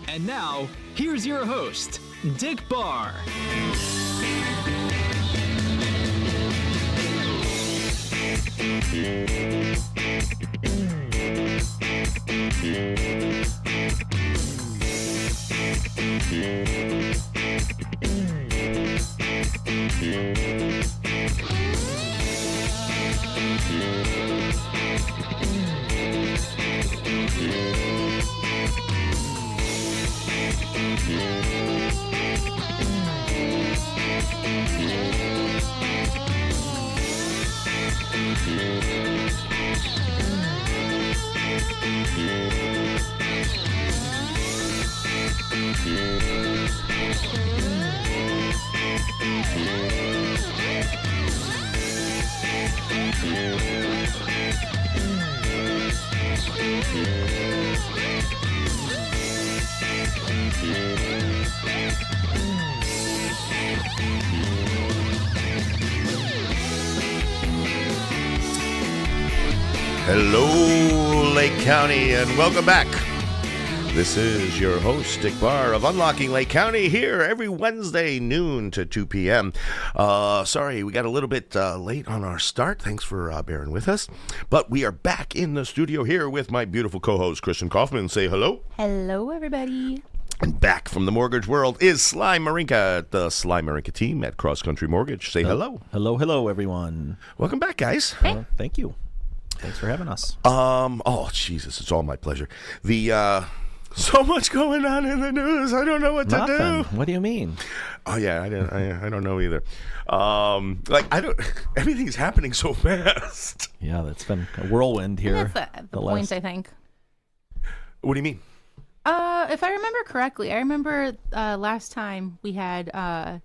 And now, here's your host, Dick Barr. Hello, Lake County, and welcome back. This is your host, Dick Barr of Unlocking Lake County, here every Wednesday, noon to 2 p.m. Sorry, we got a little bit late on our start. Thanks for bearing with us. But we are back in the studio here with my beautiful co-host, Christin Kaufman. Say hello. Hello, everybody. And back from the mortgage world is Sly Marinca at the Sly Marinca team at Cross Country Mortgage. Say hello. Hello, everyone. Welcome back, guys. Thank you. Thanks for having us. Oh, Jesus, it's all my pleasure. The So much going on in the news. I don't know what to do. What do you mean? Oh yeah, I don't know either. Everything's happening so fast. Yeah, that's been a whirlwind here. And that's the point, I think. What do you mean? If I remember correctly, I remember last time we had a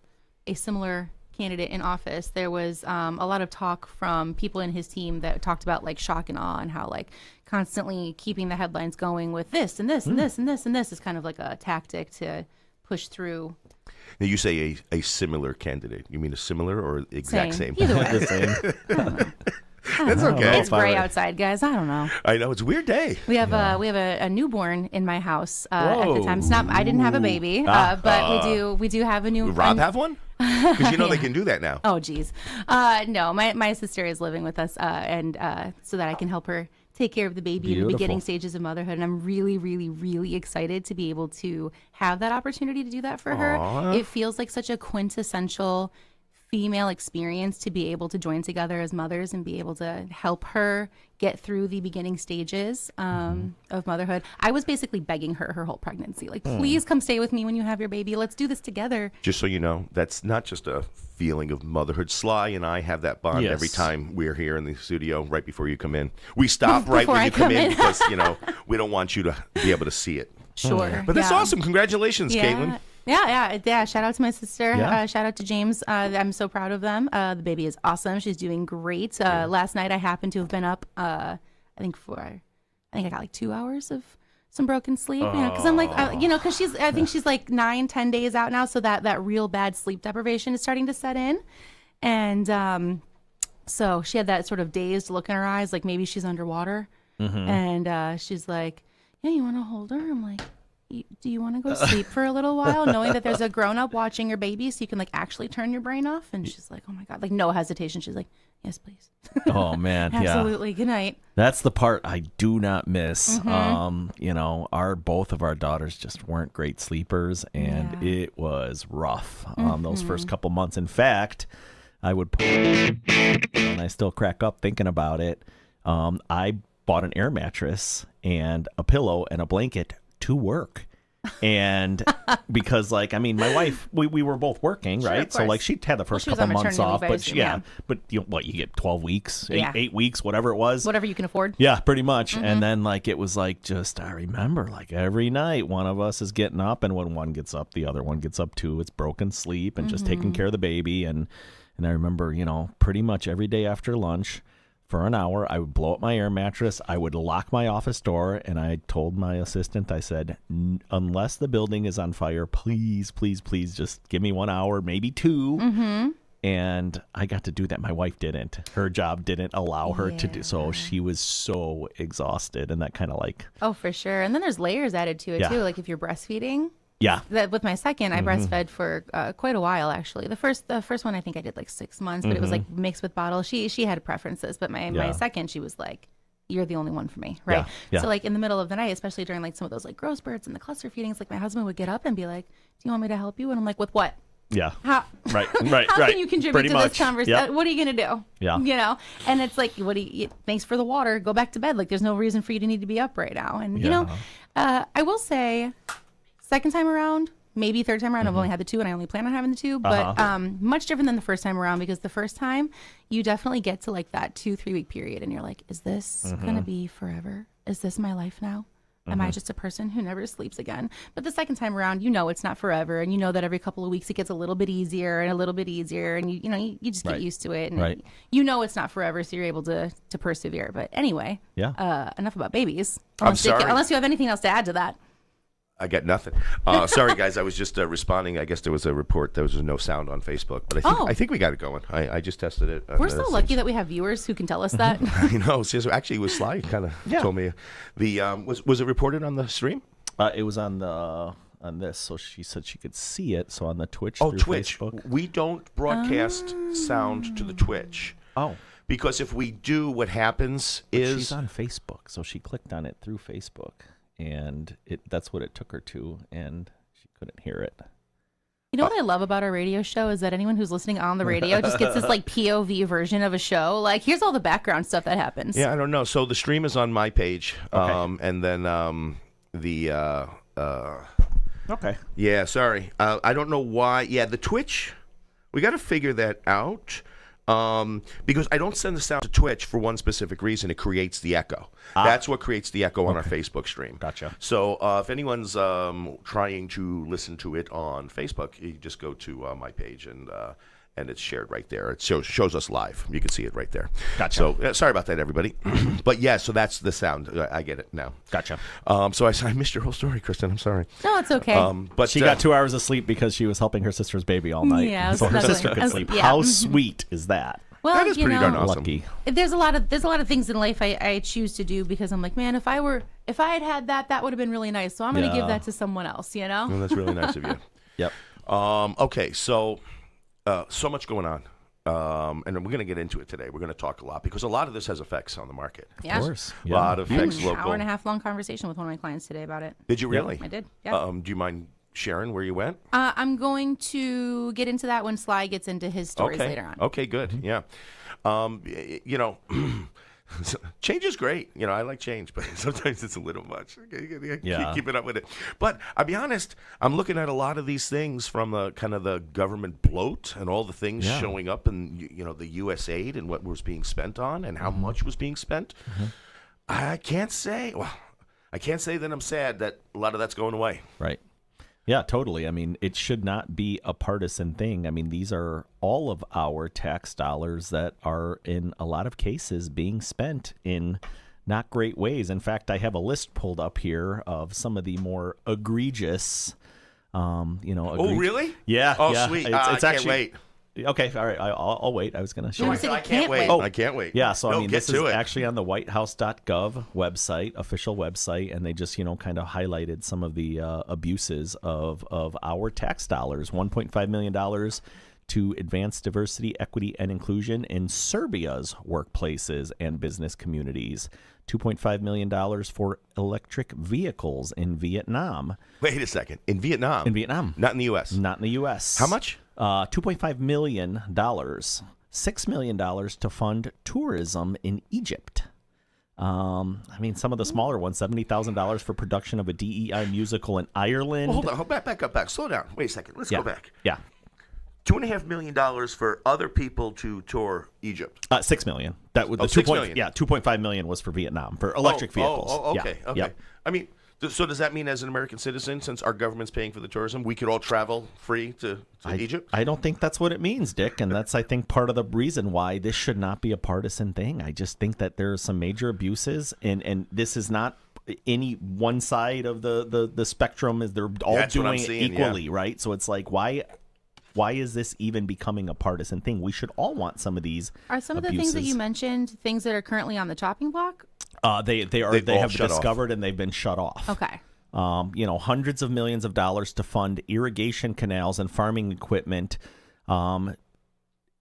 similar candidate in office, there was a lot of talk from people in his team that talked about like shock and awe and how like constantly keeping the headlines going with this and this and this and this and this is kind of like a tactic to push through. Now you say a similar candidate. You mean a similar or exact same? Either way. The same. That's okay. It's gray outside, guys. I don't know. I know it's a weird day. We have a newborn in my house at the time. It's not. I didn't have a baby, but we do have a new. Would Rob have one? Because you know they can do that now. Oh, geez. No, my sister is living with us, and so that I can help her take care of the baby in the beginning stages of motherhood. And I'm really, really, really excited to be able to have that opportunity to do that for her. It feels like such a quintessential female experience to be able to join together as mothers and be able to help her get through the beginning stages of motherhood. I was basically begging her whole pregnancy, like, please come stay with me when you have your baby. Let's do this together. Just so you know, that's not just a feeling of motherhood. Sly and I have that bond every time we're here in the studio right before you come in. We stop right when you come in because, we don't want you to be able to see it. Sure. But that's awesome. Congratulations, Caitlin. Yeah. Shout out to my sister. Yeah. Shout out to James. I'm so proud of them. The baby is awesome. She's doing great. Last night I happened to have been up. I think I got like 2 hours of some broken sleep. Because I'm like, because I think she's like 9-10 days out now. So that real bad sleep deprivation is starting to set in, and so she had that sort of dazed look in her eyes, like maybe she's underwater. And she's like, "Yeah, you want to hold her?" I'm like, do you want to go sleep for a little while, knowing that there's a grown-up watching your baby so you can like actually turn your brain off? And she's like, oh my God, like no hesitation. She's like, yes, please. Oh man. Absolutely. Yeah. Good night. That's the part I do not miss. Both of our daughters just weren't great sleepers, and it was rough those first couple months. In fact, I would put, and I still crack up thinking about it. I bought an air mattress and a pillow and a blanket to work. And because my wife, we were both working, sure, right? So like she had the first couple months off, but but you get 12 weeks, 8 weeks, whatever it was. Whatever you can afford. Yeah, pretty much. And then it was just, I remember every night one of us is getting up, and when one gets up, the other one gets up too. It's broken sleep and just taking care of the baby. And I remember, pretty much every day after lunch, for an hour, I would blow up my air mattress. I would lock my office door, and I told my assistant, I said, unless the building is on fire, please, please, please just give me 1 hour, maybe 2. And I got to do that. My wife didn't. Her job didn't allow her to do so. She was so exhausted, and that kind of Oh, for sure. And then there's layers added to it, too. Like if you're breastfeeding. Yeah. With my second, I breastfed for quite a while, actually. The first one, I think I did 6 months, but it was mixed with bottles. She had preferences, but my second, she was like, you're the only one for me, right? Yeah. So in the middle of the night, especially during some of those growth spurts and the cluster feedings, my husband would get up and be like, do you want me to help you? And I'm like, with what? Yeah. How? Right. How can you contribute Pretty to much. this conversation? Yep. What are you going to do? Yeah. And it's like, thanks for the water. Go back to bed. There's no reason for you to need to be up right now. And, I will say, second time around, maybe third time around, I've only had the 2 and I only plan on having the 2, but much different than the first time around, because the first time you definitely get to that 2-3 week period and you're like, is this going to be forever? Is this my life now? Am I just a person who never sleeps again? But the second time around, it's not forever. And that every couple of weeks it gets a little bit easier and a little bit easier. And you just get used to it. And it's not forever. So you're able to persevere. But anyway, enough about babies. I'm sorry. Unless you have anything else to add to that. I got nothing. Sorry, guys. I was just responding. I guess there was a report. There was no sound on Facebook, but I think we got it going. I just tested it. We're so lucky that we have viewers who can tell us that. I know. Actually, it was Sly kind of told me. The was it reported on the stream? It was on this, so she said she could see it. So on the Twitch. Oh, through Twitch. Facebook. We don't broadcast sound to the Twitch. Oh. Because if we do, what happens is she's on Facebook, so she clicked on it through Facebook. And that's what it took her to, and she couldn't hear it. You know what I love about our radio show is that anyone who's listening on the radio just gets this POV version of a show. Here's all the background stuff that happens. Yeah, I don't know. So the stream is on my page, and then Okay. Yeah, sorry. I don't know why. Yeah, the Twitch, we got to figure that out. Because I don't send the sound to Twitch for one specific reason. It creates the echo. That's what creates the echo on our Facebook stream. Gotcha. So if anyone's trying to listen to it on Facebook, you just go to my page and it's shared right there. It shows us live. You can see it right there. Gotcha. So sorry about that, everybody. But yeah, so that's the sound. I get it now. Gotcha. So I missed your whole story, Kristen. I'm sorry. No, it's okay. But She got 2 hours of sleep because she was helping her sister's baby all night. Yeah, I was so her snuggling. sister could sleep. Yeah. How sweet is that? Well, that is you pretty know, darn awesome. Lucky. there's a lot of things in life I choose to do because I'm like, man, if I had that would have been really nice. So I'm going to give that to someone else, you know? Well, that's really nice of you. Yep. Okay, so much going on. And we're going to get into it today. We're going to talk a lot because a lot of this has effects on the market. Yeah. Of course. A lot of I had effects an local. hour and a half long conversation with one of my clients today about it. Did you really? I did. Yeah. Do you mind sharing where you went? I'm going to get into that when Sly gets into his stories later on. Okay, good. Yeah. Change is great. I like change, but sometimes it's a little much. Yeah. Keep it up with it. But I'll be honest, I'm looking at a lot of these things from kind of the government bloat and all the things showing up in the U.S. aid and what was being spent on and how much was being spent. I can't say that I'm sad that a lot of that's going away. Right. Yeah, totally. I mean, it should not be a partisan thing. I mean, these are all of our tax dollars that are, in a lot of cases, being spent in not great ways. In fact, I have a list pulled up here of some of the more egregious, Oh, really? Yeah. Oh, yeah. sweet. It's I can't actually, wait. Okay, all right. I'll wait. I was going to show No, you. I said I you can't can't wait. wait. Oh, I can't wait. Yeah, so I mean, get this is to it. actually on the whitehouse.gov website, official website, and they just, kind of highlighted some of the abuses of our tax dollars. $1.5 million to advance diversity, equity, and inclusion in Serbia's workplaces and business communities. $2.5 million for electric vehicles in Vietnam. Wait a second. In Vietnam? In Vietnam. Not in the U.S.? Not in the U.S. How much? $2.5 million. $6 million to fund tourism in Egypt. I mean, some of the smaller ones, $70,000 for production of a DEI musical in Ireland. Well, hold on. Back up. Slow down. Wait a second. Let's go back. Yeah. $2.5 million for other people to tour Egypt. $6 million. That was the $6 million. Yeah, $2.5 million was for Vietnam for electric vehicles. Okay. Yeah. Okay. Yep. I mean, so does that mean as an American citizen, since our government's paying for the tourism, we could all travel free to Egypt? I don't think that's what it means, Dick, and that's, I think, part of the reason why this should not be a partisan thing. I just think that there are some major abuses, and this is not any one side of the spectrum. Is they're all doing it equally, right? So it's like, why is this even becoming a partisan thing? We should all want some of these. Are some of the abuses. things that you mentioned things that are currently on the chopping block? They have been discovered and they've been shut off. Okay. Hundreds of millions of dollars to fund irrigation canals and farming equipment, and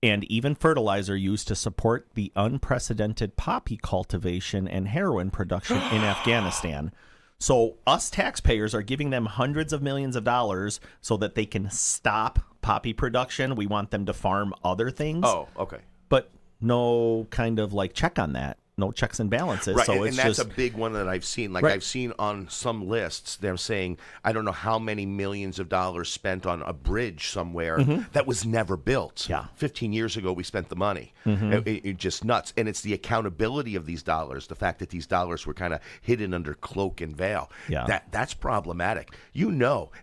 even fertilizer used to support the unprecedented poppy cultivation and heroin production in Afghanistan. So us taxpayers are giving them hundreds of millions of dollars so that they can stop poppy production. We want them to farm other things. Oh, okay. But no kind of check on that. No checks and balances. Right, so and it's that's just a big one that I've seen. Right. I've seen on some lists, they're saying, I don't know how many millions of dollars spent on a bridge somewhere that was never built. Yeah. 15 years ago, we spent the money. It just nuts. And it's the accountability of these dollars, the fact that these dollars were kind of hidden under cloak and veil. Yeah. That's problematic.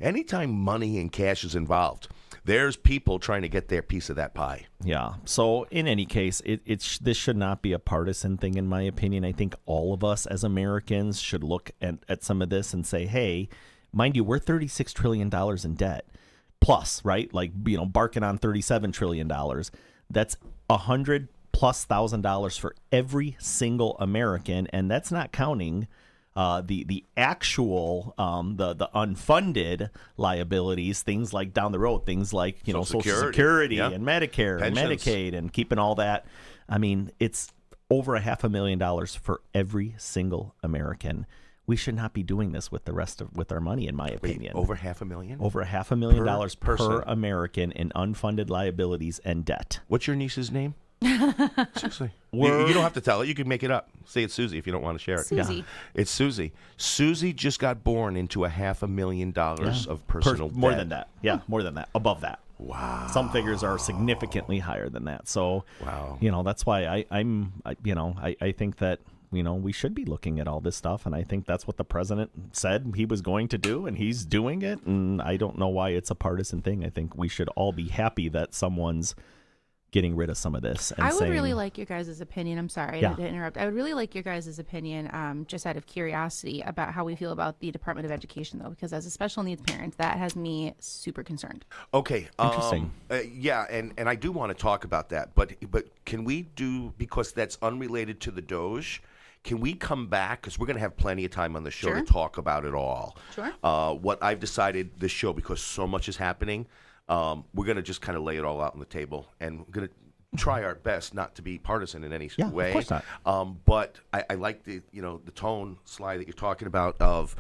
Anytime money and cash is involved, there's people trying to get their piece of that pie. Yeah. So in any case, this should not be a partisan thing, in my opinion. I think all of us as Americans should look at some of this and say, hey, mind you, we're $36 trillion in debt plus, right? Barking on $37 trillion. That's $100,000+ for every single American. And that's not counting the actual the unfunded liabilities, things like down the road, things like Social Security and Medicare Pensions. and Medicaid and keeping all that. I mean, it's over $500,000 for every single American. We should not be doing this with our money, in my opinion. Over $500,000? Over $500,000 per person. American in unfunded liabilities and debt. What's your niece's name? Seriously. You don't have to tell it. You can make it up. Say it's Susie if you don't want to share it. Susie. Yeah. It's Susie. Susie just got born into $500,000 of personal debt. More than that. Yeah, more than that. Above that. Wow. Some figures are significantly higher than that. So, wow. That's why I think that, we should be looking at all this stuff. And I think that's what the president said he was going to do, and he's doing it. And I don't know why it's a partisan thing. I think we should all be happy that someone's getting rid of some of this. And I would really like your guys' opinion. I'm sorry to interrupt. I would really like your guys' opinion, just out of curiosity, about how we feel about the Department of Education, though, because as a special needs parent, that has me super concerned. Okay. Interesting. Yeah, and I do want to talk about that, but can we do, because that's unrelated to the Doge, can we come back, because we're going to have plenty of time on the show to talk about it all. Sure. What I've decided this show, because so much is happening, we're going to just kind of lay it all out on the table, and we're going to try our best not to be partisan in any way. Of course not. But I like the tone, Sly, that you're talking about of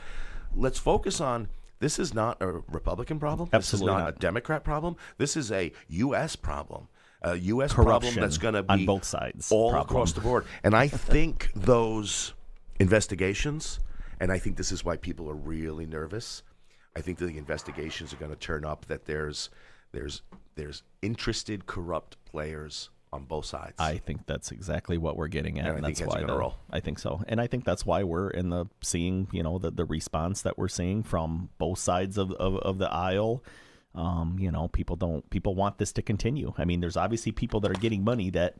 let's focus on this is not a Republican problem. Absolutely this is not not a Democrat problem. This is a U.S. problem. A U.S. Corruption problem that's going to be on both sides, all across the board. And I think those investigations, and I think this is why people are really nervous, I think that the investigations are going to turn up that there's interested, corrupt players on both sides. I think that's exactly what we're getting at, and that's why going to roll. I think so, and I think that's why we're seeing the response that we're seeing from both sides of the aisle. People want this to continue. I mean, there's obviously people that are getting money that,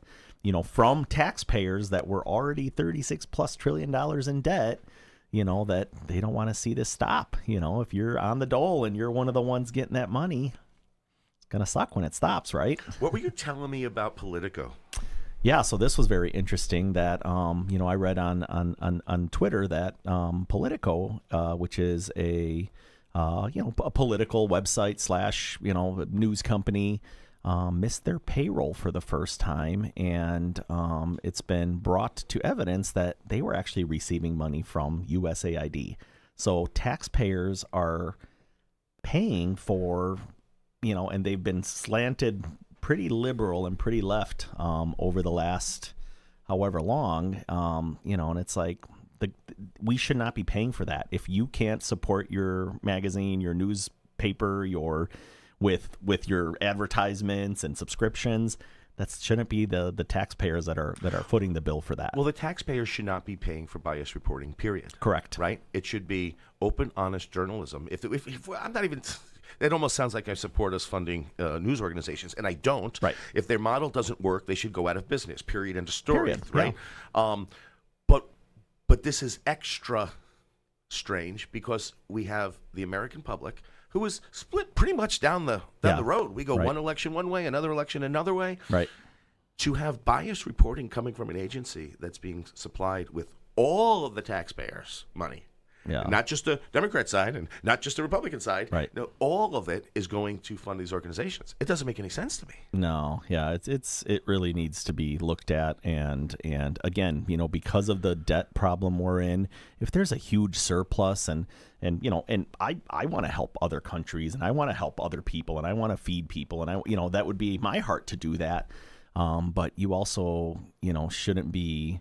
from taxpayers that were already $36+ trillion in debt, that they don't want to see this stop. If you're on the dole and you're one of the ones getting that money, it's going to suck when it stops, right? What were you telling me about Politico? Yeah, so this was very interesting that, I read on Twitter that Politico, which is a political website / news company, missed their payroll for the first time, and it's been brought to evidence that they were actually receiving money from USAID. So taxpayers are paying for, and they've been slanted pretty liberal and pretty left over the last however long, and it's like, we should not be paying for that. If you can't support your magazine, your newspaper, with your advertisements and subscriptions, that shouldn't be the taxpayers that are footing the bill for that. Well, the taxpayers should not be paying for bias reporting, period. Correct. Right? It should be open, honest journalism. If I'm not even, it almost sounds like I support us funding news organizations, and I don't. Right. If their model doesn't work, they should go out of business, period, end of story. Period. Right? Yeah. But this is extra strange because we have the American public who is split pretty much down the road. We go one election one way, another election another way. Right. To have bias reporting coming from an agency that's being supplied with all of the taxpayers' money. Yeah. Not just the Democrat side and not just the Republican side. Right. No, all of it is going to fund these organizations. It doesn't make any sense to me. No. Yeah. It really needs to be looked at. And again, because of the debt problem we're in, if there's a huge surplus and I want to help other countries and I want to help other people and I want to feed people and that would be my heart to do that. But you also, shouldn't be,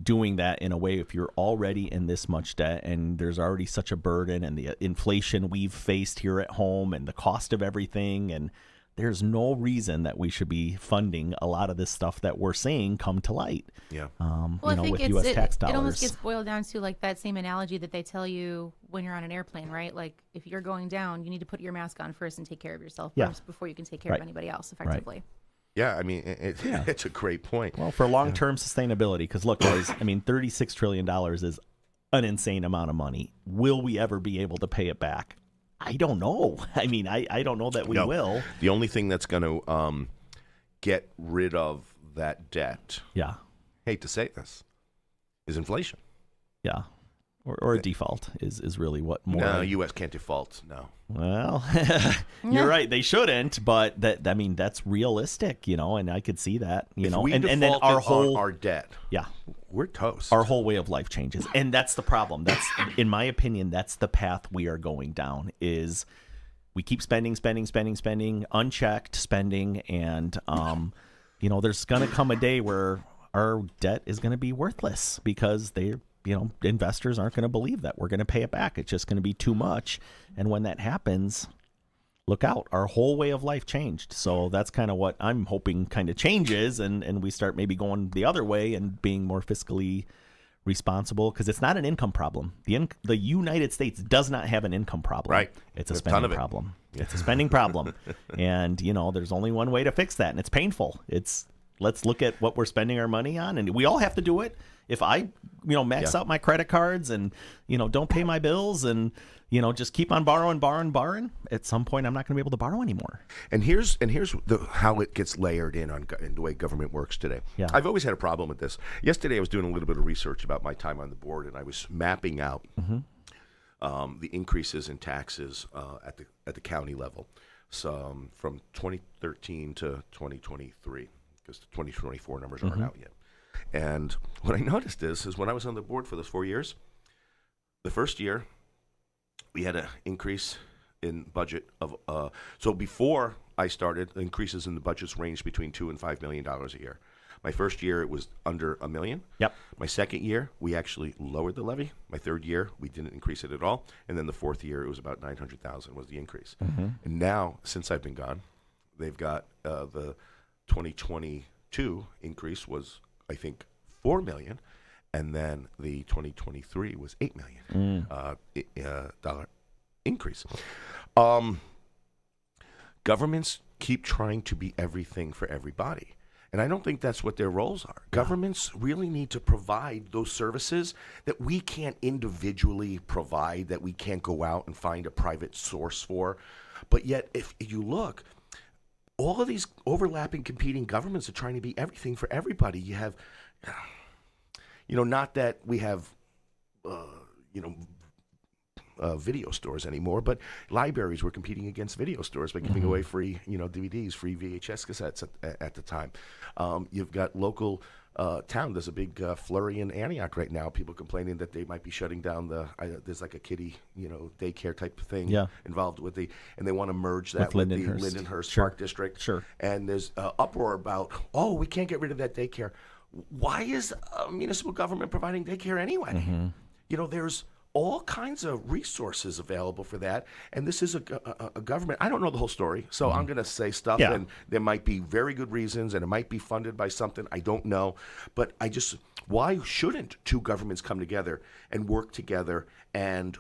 doing that in a way if you're already in this much debt and there's already such a burden and the inflation we've faced here at home and the cost of everything. And there's no reason that we should be funding a lot of this stuff that we're seeing come to light. Yeah. I think with U.S. tax dollars. It almost gets boiled down to like that same analogy that they tell you when you're on an airplane, right? Like if you're going down, you need to put your mask on first and take care of yourself first before you can take care of anybody else effectively. Right. Yeah, I mean, it's a great point. Well, for long-term sustainability, because look, guys, I mean, $36 trillion is an insane amount of money. Will we ever be able to pay it back? I don't know. I mean, I don't know that we will. The only thing that's going to get rid of that debt, hate to say this, is inflation. Yeah. Or a default is really what more. No, U.S. can't default. No. Well, you're right. They shouldn't, but that's realistic, and I could see that, and then our debt. Yeah. We're toast. Our whole way of life changes. And that's the problem. That's, in my opinion, that's the path we are going down is we keep spending, unchecked spending, and there's going to come a day where our debt is going to be worthless because investors aren't going to believe that we're going to pay it back. It's just going to be too much. And when that happens, look out, our whole way of life changed. So that's kind of what I'm hoping kind of changes, and we start maybe going the other way and being more fiscally responsible, because it's not an income problem. The United States does not have an income problem. Right. It's a spending problem. Yeah. It's a spending problem. And, there's only one way to fix that, and it's painful. Let's look at what we're spending our money on, and we all have to do it. If I, max out my credit cards and, don't pay my bills and, just keep on borrowing, at some point I'm not going to be able to borrow anymore. And here's how it gets layered in the way government works today. Yeah. I've always had a problem with this. Yesterday I was doing a little bit of research about my time on the board, and I was mapping out the increases in taxes at the county level, so from 2013 to 2023, because the 2024 numbers aren't out yet. And what I noticed is when I was on the board for those 4 years, the first year we had an increase in budget of so before I started, increases in the budgets ranged between $2 and $5 million a year. My first year it was under $1 million. Yep. My second year we actually lowered the levy. My third year we didn't increase it at all, and then the fourth year it was about $900,000 was the increase. And now since I've been gone, they've got the 2022 increase was, I think, $4 million, and then the 2023 was $8 million dollar increase. Governments keep trying to be everything for everybody, and I don't think that's what their roles are. Governments really need to provide those services that we can't individually provide, that we can't go out and find a private source for. But yet, if you look, all of these overlapping, competing governments are trying to be everything for everybody. You have, not that we have, video stores anymore, but libraries were competing against video stores by giving away free, DVDs, free VHS cassettes at the time. You've got local town. There's a big flurry in Antioch right now. People complaining that they might be shutting down there's like a kiddie, daycare type of thing involved with and they want to merge that with the Lindenhurst Park District. Sure. And there's uproar about, we can't get rid of that daycare. Why is municipal government providing daycare anyway? There's all kinds of resources available for that, and this is a government. I don't know the whole story, so I'm going to say stuff, and there might be very good reasons, and it might be funded by something I don't know. But why shouldn't two governments come together and work together and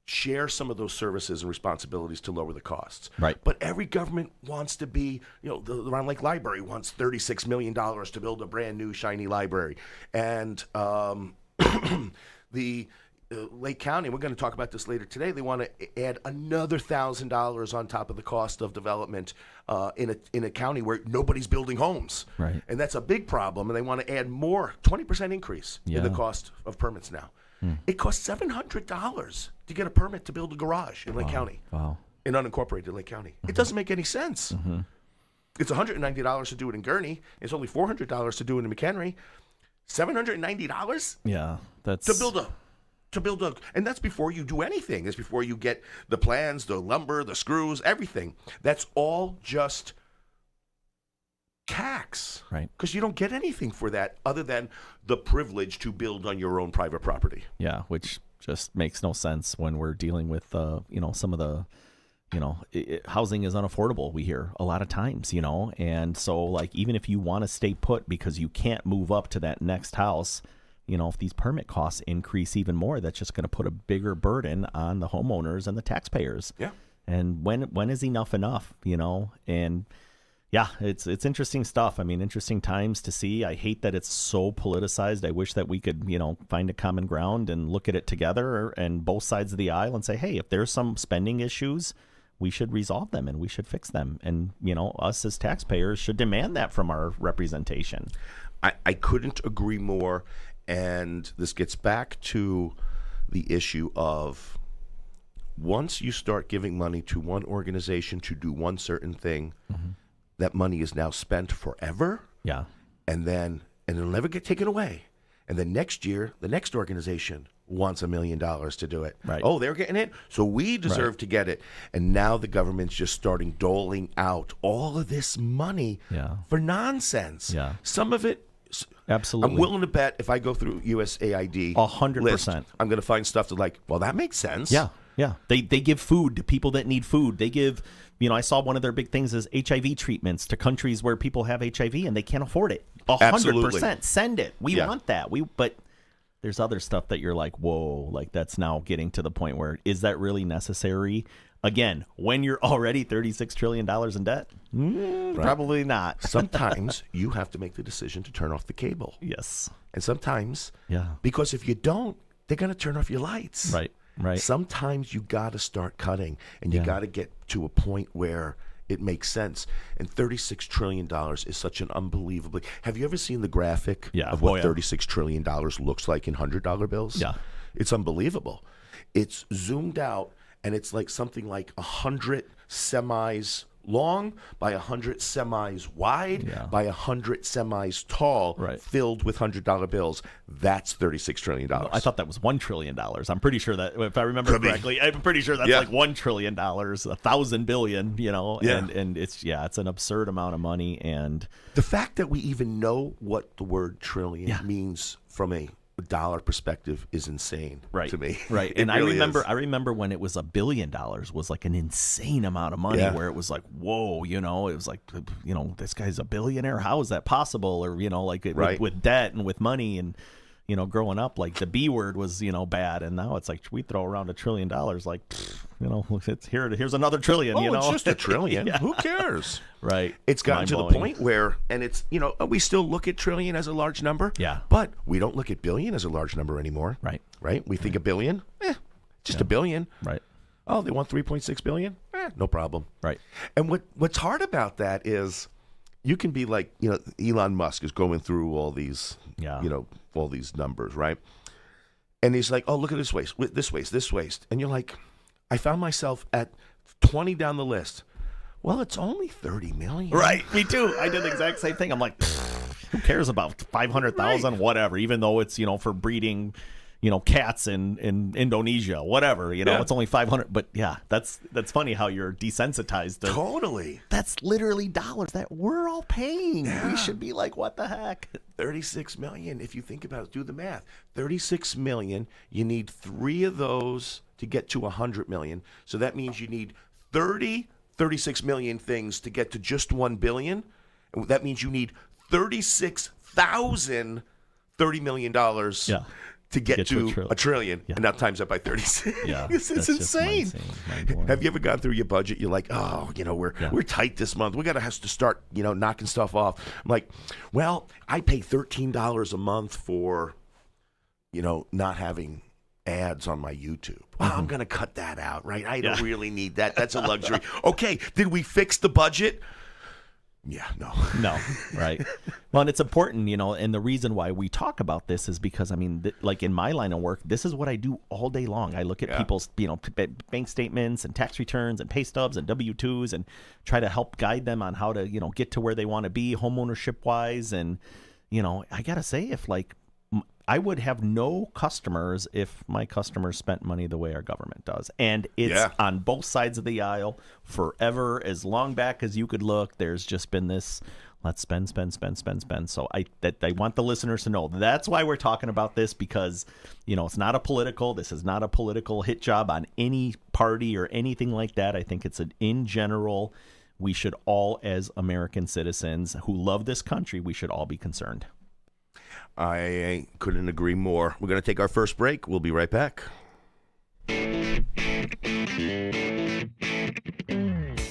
share some of those services and responsibilities to lower the costs? Right. But every government wants to be, the Round Lake Library wants $36 million to build a brand new shiny library, and the Lake County, we're going to talk about this later today, they want to add another $1,000 on top of the cost of development in a county where nobody's building homes. Right. And that's a big problem, and they want to add more, 20% increase in the cost of permits now. It costs $700 to get a permit to build a garage in Lake County. Wow. In unincorporated Lake County. It doesn't make any sense. It's $190 to do it in Gurnee. It's only $400 to do it in McHenry. $790? Yeah, that's to build a, and that's before you do anything. That's before you get the plans, the lumber, the screws, everything. That's all just tax, right? Because you don't get anything for that other than the privilege to build on your own private property. Yeah, which just makes no sense when we're dealing with some of the. Housing is unaffordable, we hear a lot of times, and so like even if you want to stay put because you can't move up to that next house, if these permit costs increase even more, that's just going to put a bigger burden on the homeowners and the taxpayers. Yeah. And when is enough? And yeah, it's interesting stuff. I mean, interesting times to see. I hate that it's so politicized. I wish that we could, find a common ground and look at it together and both sides of the aisle and say, hey, if there's some spending issues, we should resolve them and we should fix them. And, us as taxpayers should demand that from our representation. I couldn't agree more. And this gets back to the issue of once you start giving money to one organization to do one certain thing, that money is now spent forever. Yeah. And it'll never get taken away. And then next year, the next organization wants $1 million to do it. Right. Oh, they're getting it, so we deserve to get it. And now the government's just starting doling out all of this money for nonsense. Yeah. Some of it, absolutely. I'm willing to bet if I go through USAID 100%, list, I'm going to find stuff that well, that makes sense. Yeah. Yeah. They give food to people that need food. They give, I saw one of their big things is HIV treatments to countries where people have HIV and they can't afford it. 100%. Send it. We want that. But there's other stuff that you're like, whoa, like that's now getting to the point where is that really necessary? Again, when you're already $36 trillion in debt, probably not. Sometimes you have to make the decision to turn off the cable. Yes. And sometimes, because if you don't, they're going to turn off your lights. Right. Right. Sometimes you got to start cutting, and you got to get to a point where it makes sense. And $36 trillion is such an unbelievably... Have you ever seen the graphic of what $36 trillion looks like in $100 bills? Yeah. It's unbelievable. It's zoomed out, and it's like something like 100 semis long by 100 semis wide by 100 semis tall, filled with $100 bills. That's $36 trillion. I thought that was $1 trillion. I'm pretty sure that, if I remember correctly, I'm pretty sure that's like $1 trillion, 1,000 billion, and it's an absurd amount of money. And the fact that we even know what the word trillion means from a dollar perspective is insane to me. Right. And really I remember when it was $1 billion was like an insane amount of money where it was like, whoa, it was like, this guy's a billionaire. How is that possible? Or, with debt and with money and, growing up, like the B word was, bad. And now it's like, we throw around $1 trillion like, it's here's another trillion, It's just $1 trillion. Who cares? Right. It's gotten to the point where, and it's, we still look at trillion as a large number. Yeah. But we don't look at billion as a large number anymore. Right. Right. We think a billion, just $1 billion. Right. Oh, they want 3.6 billion? No problem. Right. And what's hard about that is you can be like, Elon Musk is going through all these, all these numbers, right? And he's like, oh, look at this waste, this waste, this waste. And you're like, I found myself at 20 down the list. Well, it's only 30 million. Right. Me too. I did the exact same thing. I'm like, who cares about 500,000, whatever, even though it's, for breeding, cats in Indonesia, whatever, it's only 500. But that's funny how you're desensitized to. Totally. That's literally dollars that we're all paying. Yeah. We should be like, what the heck? 36 million. If you think about it, do the math. 36 million. You need 3 of those to get to 100 million. So that means you need 36 million things to get to just 1 billion. And that means you need 36,000 $30 million to get to a trillion. And now times that by 36. Yeah, it's insane. Have you ever gone through your budget? You're like, oh, we're tight this month. We got to start, knocking stuff off. I'm like, well, I pay $13 a month for, not having ads on my YouTube. Well, I'm going to cut that out, right? I don't really need that. That's a luxury. Okay, did we fix the budget? Yeah, no, right. Well, and it's important, and the reason why we talk about this is because, like in my line of work, this is what I do all day long. I look at people's, bank statements and tax returns and pay stubs and W-2s and try to help guide them on how to, get to where they want to be homeownership wise. And, I got to say, if I would have no customers if my customers spent money the way our government does. And it's on both sides of the aisle forever. As long back as you could look, there's just been this, let's spend. So I want the listeners to know that's why we're talking about this, because, it's not this is not a political hit job on any party or anything like that. I think it's in general, we should all, as American citizens who love this country, we should all be concerned. I couldn't agree more. We're going to take our first break. We'll be right back.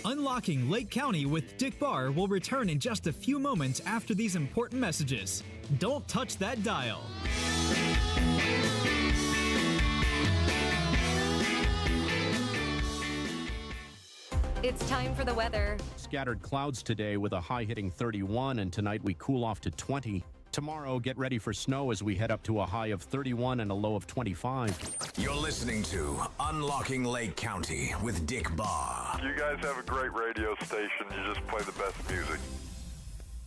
Unlocking Lake County with Dick Barr will return in just a few moments after these important messages. Don't touch that dial. It's time for the weather. Scattered clouds today with a high hitting 31, and tonight we cool off to 20. Tomorrow, get ready for snow as we head up to a high of 31 and a low of 25. You're listening to Unlocking Lake County with Dick Barr. You guys have a great radio station. You just play the best music.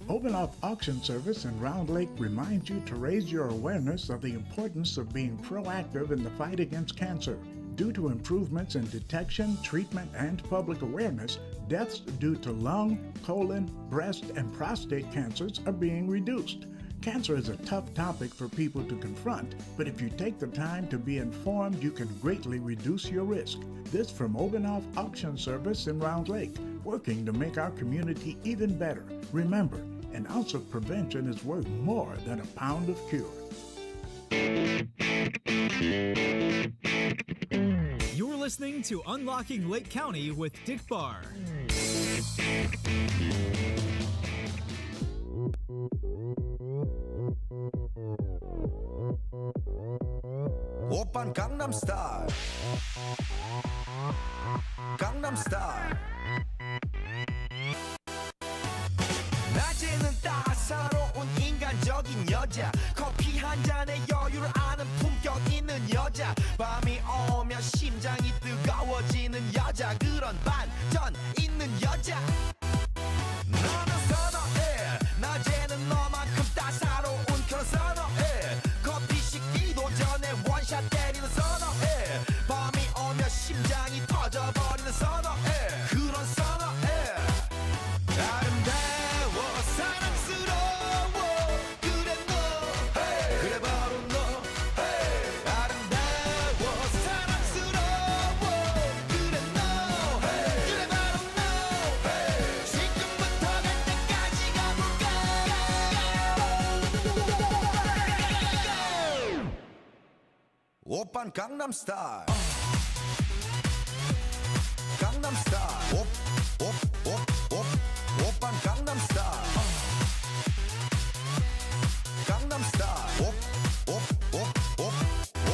Open-Off Auction Service in Round Lake reminds you to raise your awareness of the importance of being proactive in the fight against cancer. Due to improvements in detection, treatment, and public awareness, deaths due to lung, colon, breast, and prostate cancers are being reduced. Cancer is a tough topic for people to confront, but if you take the time to be informed, you can greatly reduce your risk. This from Open-Off Auction Service in Round Lake, working to make our community even better. Remember, an ounce of prevention is worth more than a pound of cure. You're listening to Unlocking Lake County with Dick Barr. 오빤 강남스타일 강남스타일 낮에는 따사로운 인간적인 여자 커피 한 잔에 여유를 아는 품격 있는 여자 밤이 오면 심장이 뜨거워지는 여자 그런 반전 있는 여자 너는 선호해 낮에는 너만큼 따사로운 그런 선호해 커피 식기도 전에 원샷 때리는 선호해 밤이 오면 심장이 터져버리는 선호해 그런 선호해 아름다워 사랑스러워 그래 너 hey. 그래 바로 너 hey. 아름다워 사랑스러워 그래 너 hey. 그래 바로 너 hey. 지금부터 갈 때까지 가볼까 오빤 강남스타일 강남스타일 오빤 강남스타일 강남스타일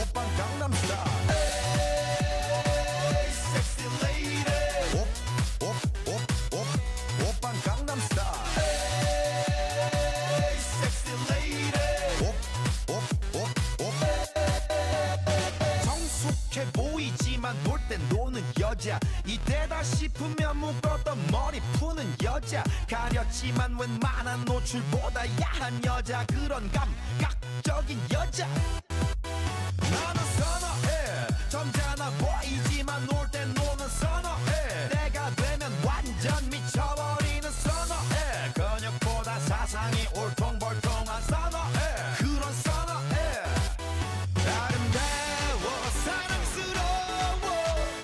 오빤 강남스타일 에이 섹시 레이디 오빤 강남스타일 에이 섹시 레이디 성숙해 보이지만 놀 땐 노는 여자 이때다 싶으면 묶었던 머리 푸는 여자 가렸지만 웬만한 노출보다 야한 여자 그런 감각적인 여자 나는 선호해 점잖아 보이지만 놀 땐 노는 선호해 내가 되면 완전 미쳐버리는 선호해 근육보다 사상이 울퉁불퉁한 선호해 그런 선호해 아름다워 사랑스러워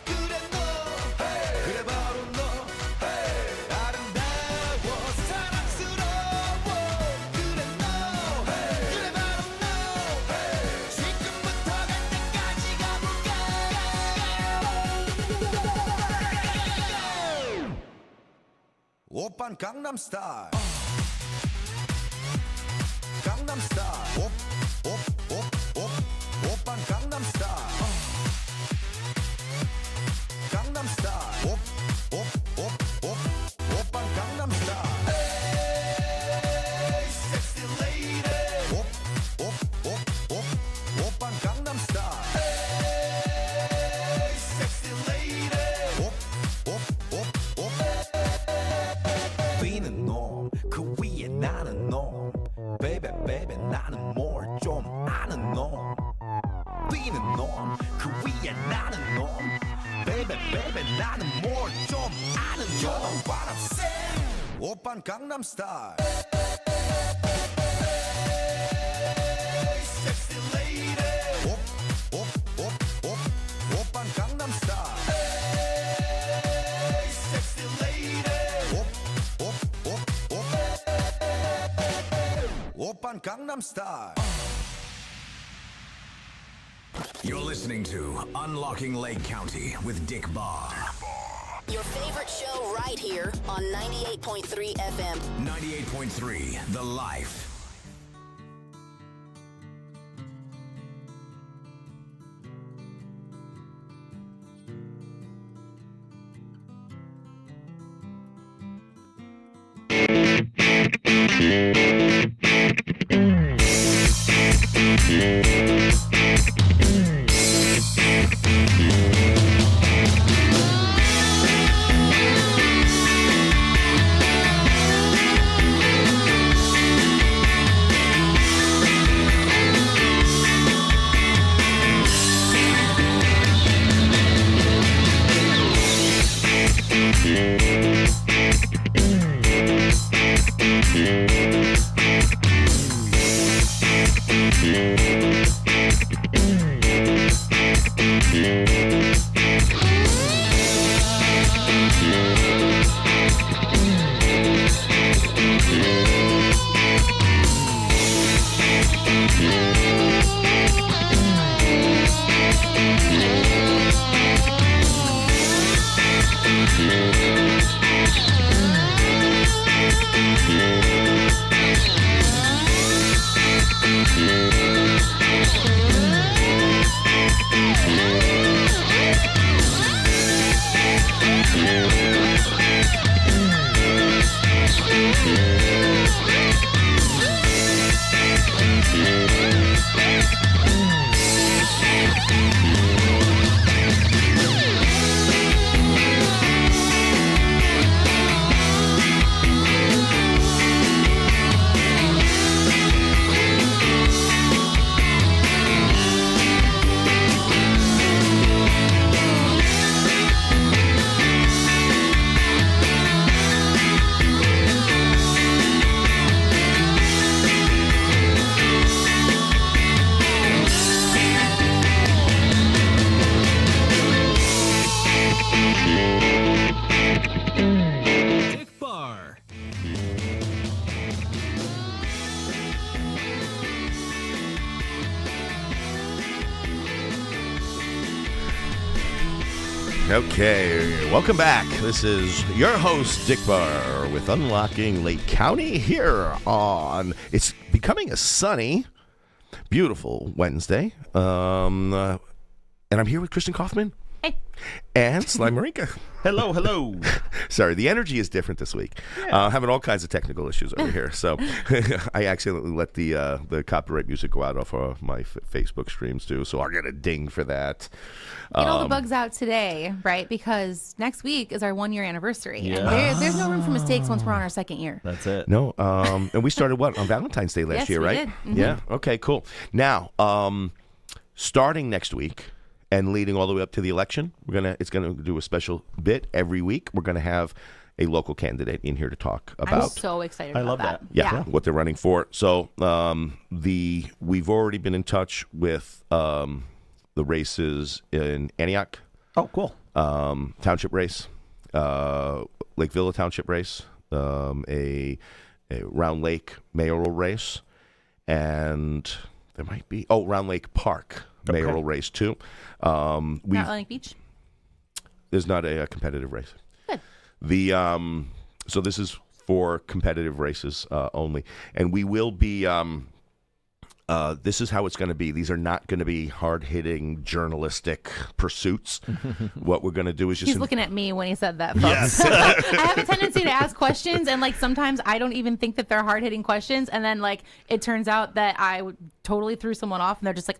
그래 너 hey. 그래 바로 너 hey. 아름다워 사랑스러워 그래 너 hey. 그래 바로 너 hey. 지금부터 갈 때까지 가볼까 오빤 강남스타일 강남스타일 오빤 강남스타일 강남스타일 오빤 강남스타일 에이 섹시 레이디 오빤 강남스타일 에이 섹시 레이디 뛰는 놈 그 위에 나는 놈 베이베 베이베 나는 뭘 좀 아는 놈 뛰는 놈 그 위에 나는 놈 베이베 베이베 나는 뭘 좀 아는 놈 You know what I'm saying 오빤 강남스타일 섹시 레이디 오빤 강남스타일 섹시 레이디 오빤 강남스타일 You're listening to Unlocking Lake County with Dick Barr. Your favorite show right here on 98.3 FM. 98.3 The Life. Dick Barr. Okay, welcome back. This is your host, Dick Barr, with Unlocking Lake County here on, it's becoming a sunny, beautiful Wednesday. And I'm here with Christin Kaufman. Hey. And Sly Marinca. Hello, hello. Sorry, the energy is different this week. Having all kinds of technical issues over here. So I accidentally let the copyright music go out off of my Facebook streams too. So I'll get a ding for that. Get all the bugs out today, right? Because next week is our 1-year anniversary. Yeah. And there's no room for mistakes once we're on our 2nd year. That's it. No, and we started what, on Valentine's Day last Yes, year, we right? did. Mhm. Yeah. Okay, cool. Now, starting next week and leading all the way up to the election, it's gonna do a special bit every week. We're gonna have a local candidate in here to talk I'm about. so excited I about love that. Yeah, what they're running for. So we've already been in touch with the races in Antioch. Oh, cool. Township race, Lake Villa Township race, a Round Lake mayoral race, and there might be Round Lake Park mayoral race too. Not Atlantic Beach? There's not a competitive race. Good. So this is for competitive races only, and we will be. This is how it's going to be. These are not going to be hard-hitting journalistic pursuits. What we're going to do is just... He's looking at me when he said that, folks. Yes. I have a tendency to ask questions, and like sometimes I don't even think that they're hard-hitting questions, and then like it turns out that I totally threw someone off, and they're just like,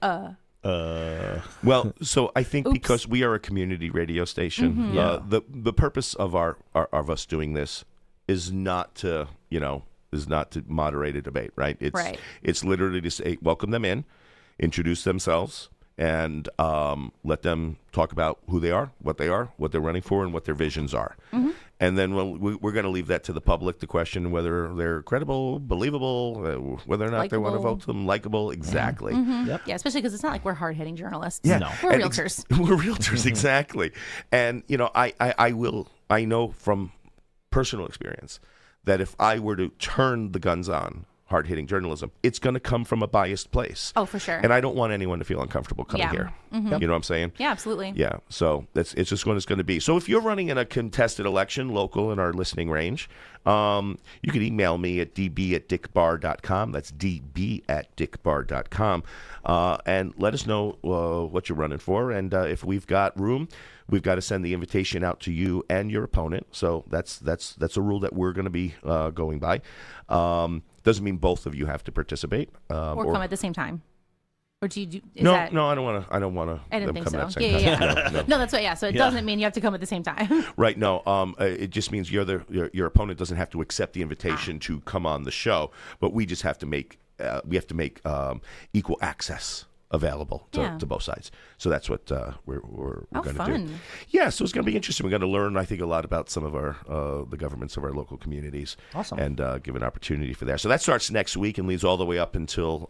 Well, so I think Oops. because we are a community radio station, the purpose of of us doing this is not to moderate a debate, right? It's literally to say, welcome them in, introduce themselves, and let them talk about who they are, what they're running for, and what their visions are. Mm-hmm. And then we're going to leave that to the public to question whether they're credible, believable, whether or not they want to vote them, likable. Exactly. Mm-hmm. Yep. Yeah, especially because it's not like we're hard-hitting journalists. Yeah. No. We're realtors. We're realtors, exactly. And, I know from personal experience that if I were to turn the guns on hard-hitting journalism, it's going to come from a biased place. Oh, for sure. And I don't want anyone to feel uncomfortable coming here. Mm-hmm. You know what I'm saying? Yeah, absolutely. Yeah. So it's just what it's going to be. So if you're running in a contested election, local in our listening range, you can email me at db@dickbarr.com. That's db@dickbarr.com. And let us know what you're running for. And if we've got room, we've got to send the invitation out to you and your opponent. So that's a rule that we're going to be going by. Doesn't mean both of you have to participate. Or come at the same time. Or do you do? No, I don't want to. I didn't think so. At the same time. No, that's what. Yeah, so it doesn't mean you have to come at the same time. Right. No. It just means your opponent doesn't have to accept the invitation to come on the show, but we just have to make equal access available to both sides. So that's what we're going to do. Yeah, so it's going to be interesting. We're going to learn, I think, a lot about some of our the governments of our local communities. Awesome. And give an opportunity for that. So that starts next week and leads all the way up until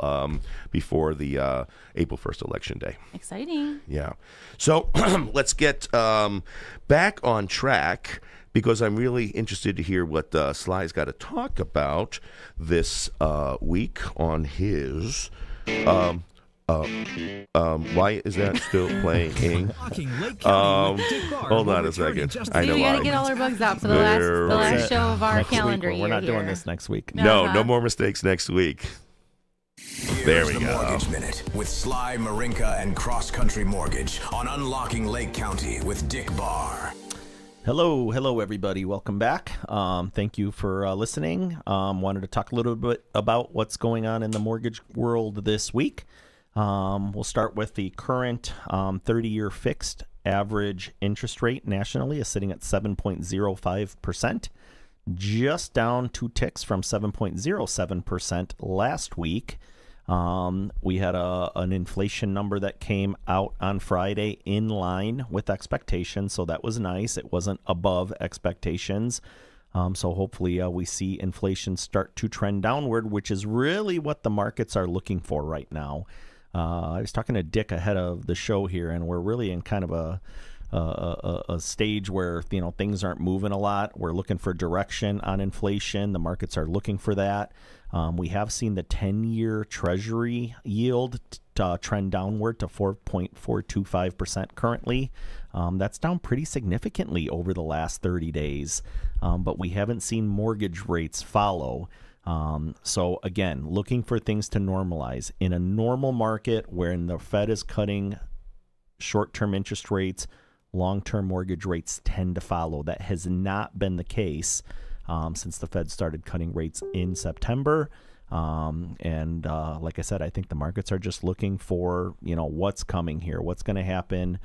before the April 1st election day. Exciting. Yeah. So let's get back on track, because I'm really interested to hear what Sly's got to talk about this week on his... why is that still playing? Hold on a second. I know we why. gotta get all our bugs out for the last show of our calendar year. We're not doing this next week. No more mistakes next week. There we go. The Mortgage Minute with Sly Marinca and Cross Country Mortgage on Unlocking Lake County with Dick Barr. Hello, everybody. Welcome back. Thank you for listening. Wanted to talk a little bit about what's going on in the mortgage world this week. We'll start with the current 30-year fixed average interest rate nationally is sitting at 7.05%, just down 2 ticks from 7.07% last week. We had an inflation number that came out on Friday in line with expectations, so that was nice. It wasn't above expectations. So hopefully we see inflation start to trend downward, which is really what the markets are looking for right now. I was talking to Dick ahead of the show here, and we're really in kind of a stage where things aren't moving a lot. We're looking for direction on inflation. The markets are looking for that. We have seen the 10-year Treasury yield trend downward to 4.425% currently. That's down pretty significantly over the last 30 days, but we haven't seen mortgage rates follow. So again, looking for things to normalize. In a normal market wherein the Fed is cutting short-term interest rates, long-term mortgage rates tend to follow. That has not been the case since the Fed started cutting rates in September. And like I said, I think the markets are just looking for, what's coming here, what's going to happen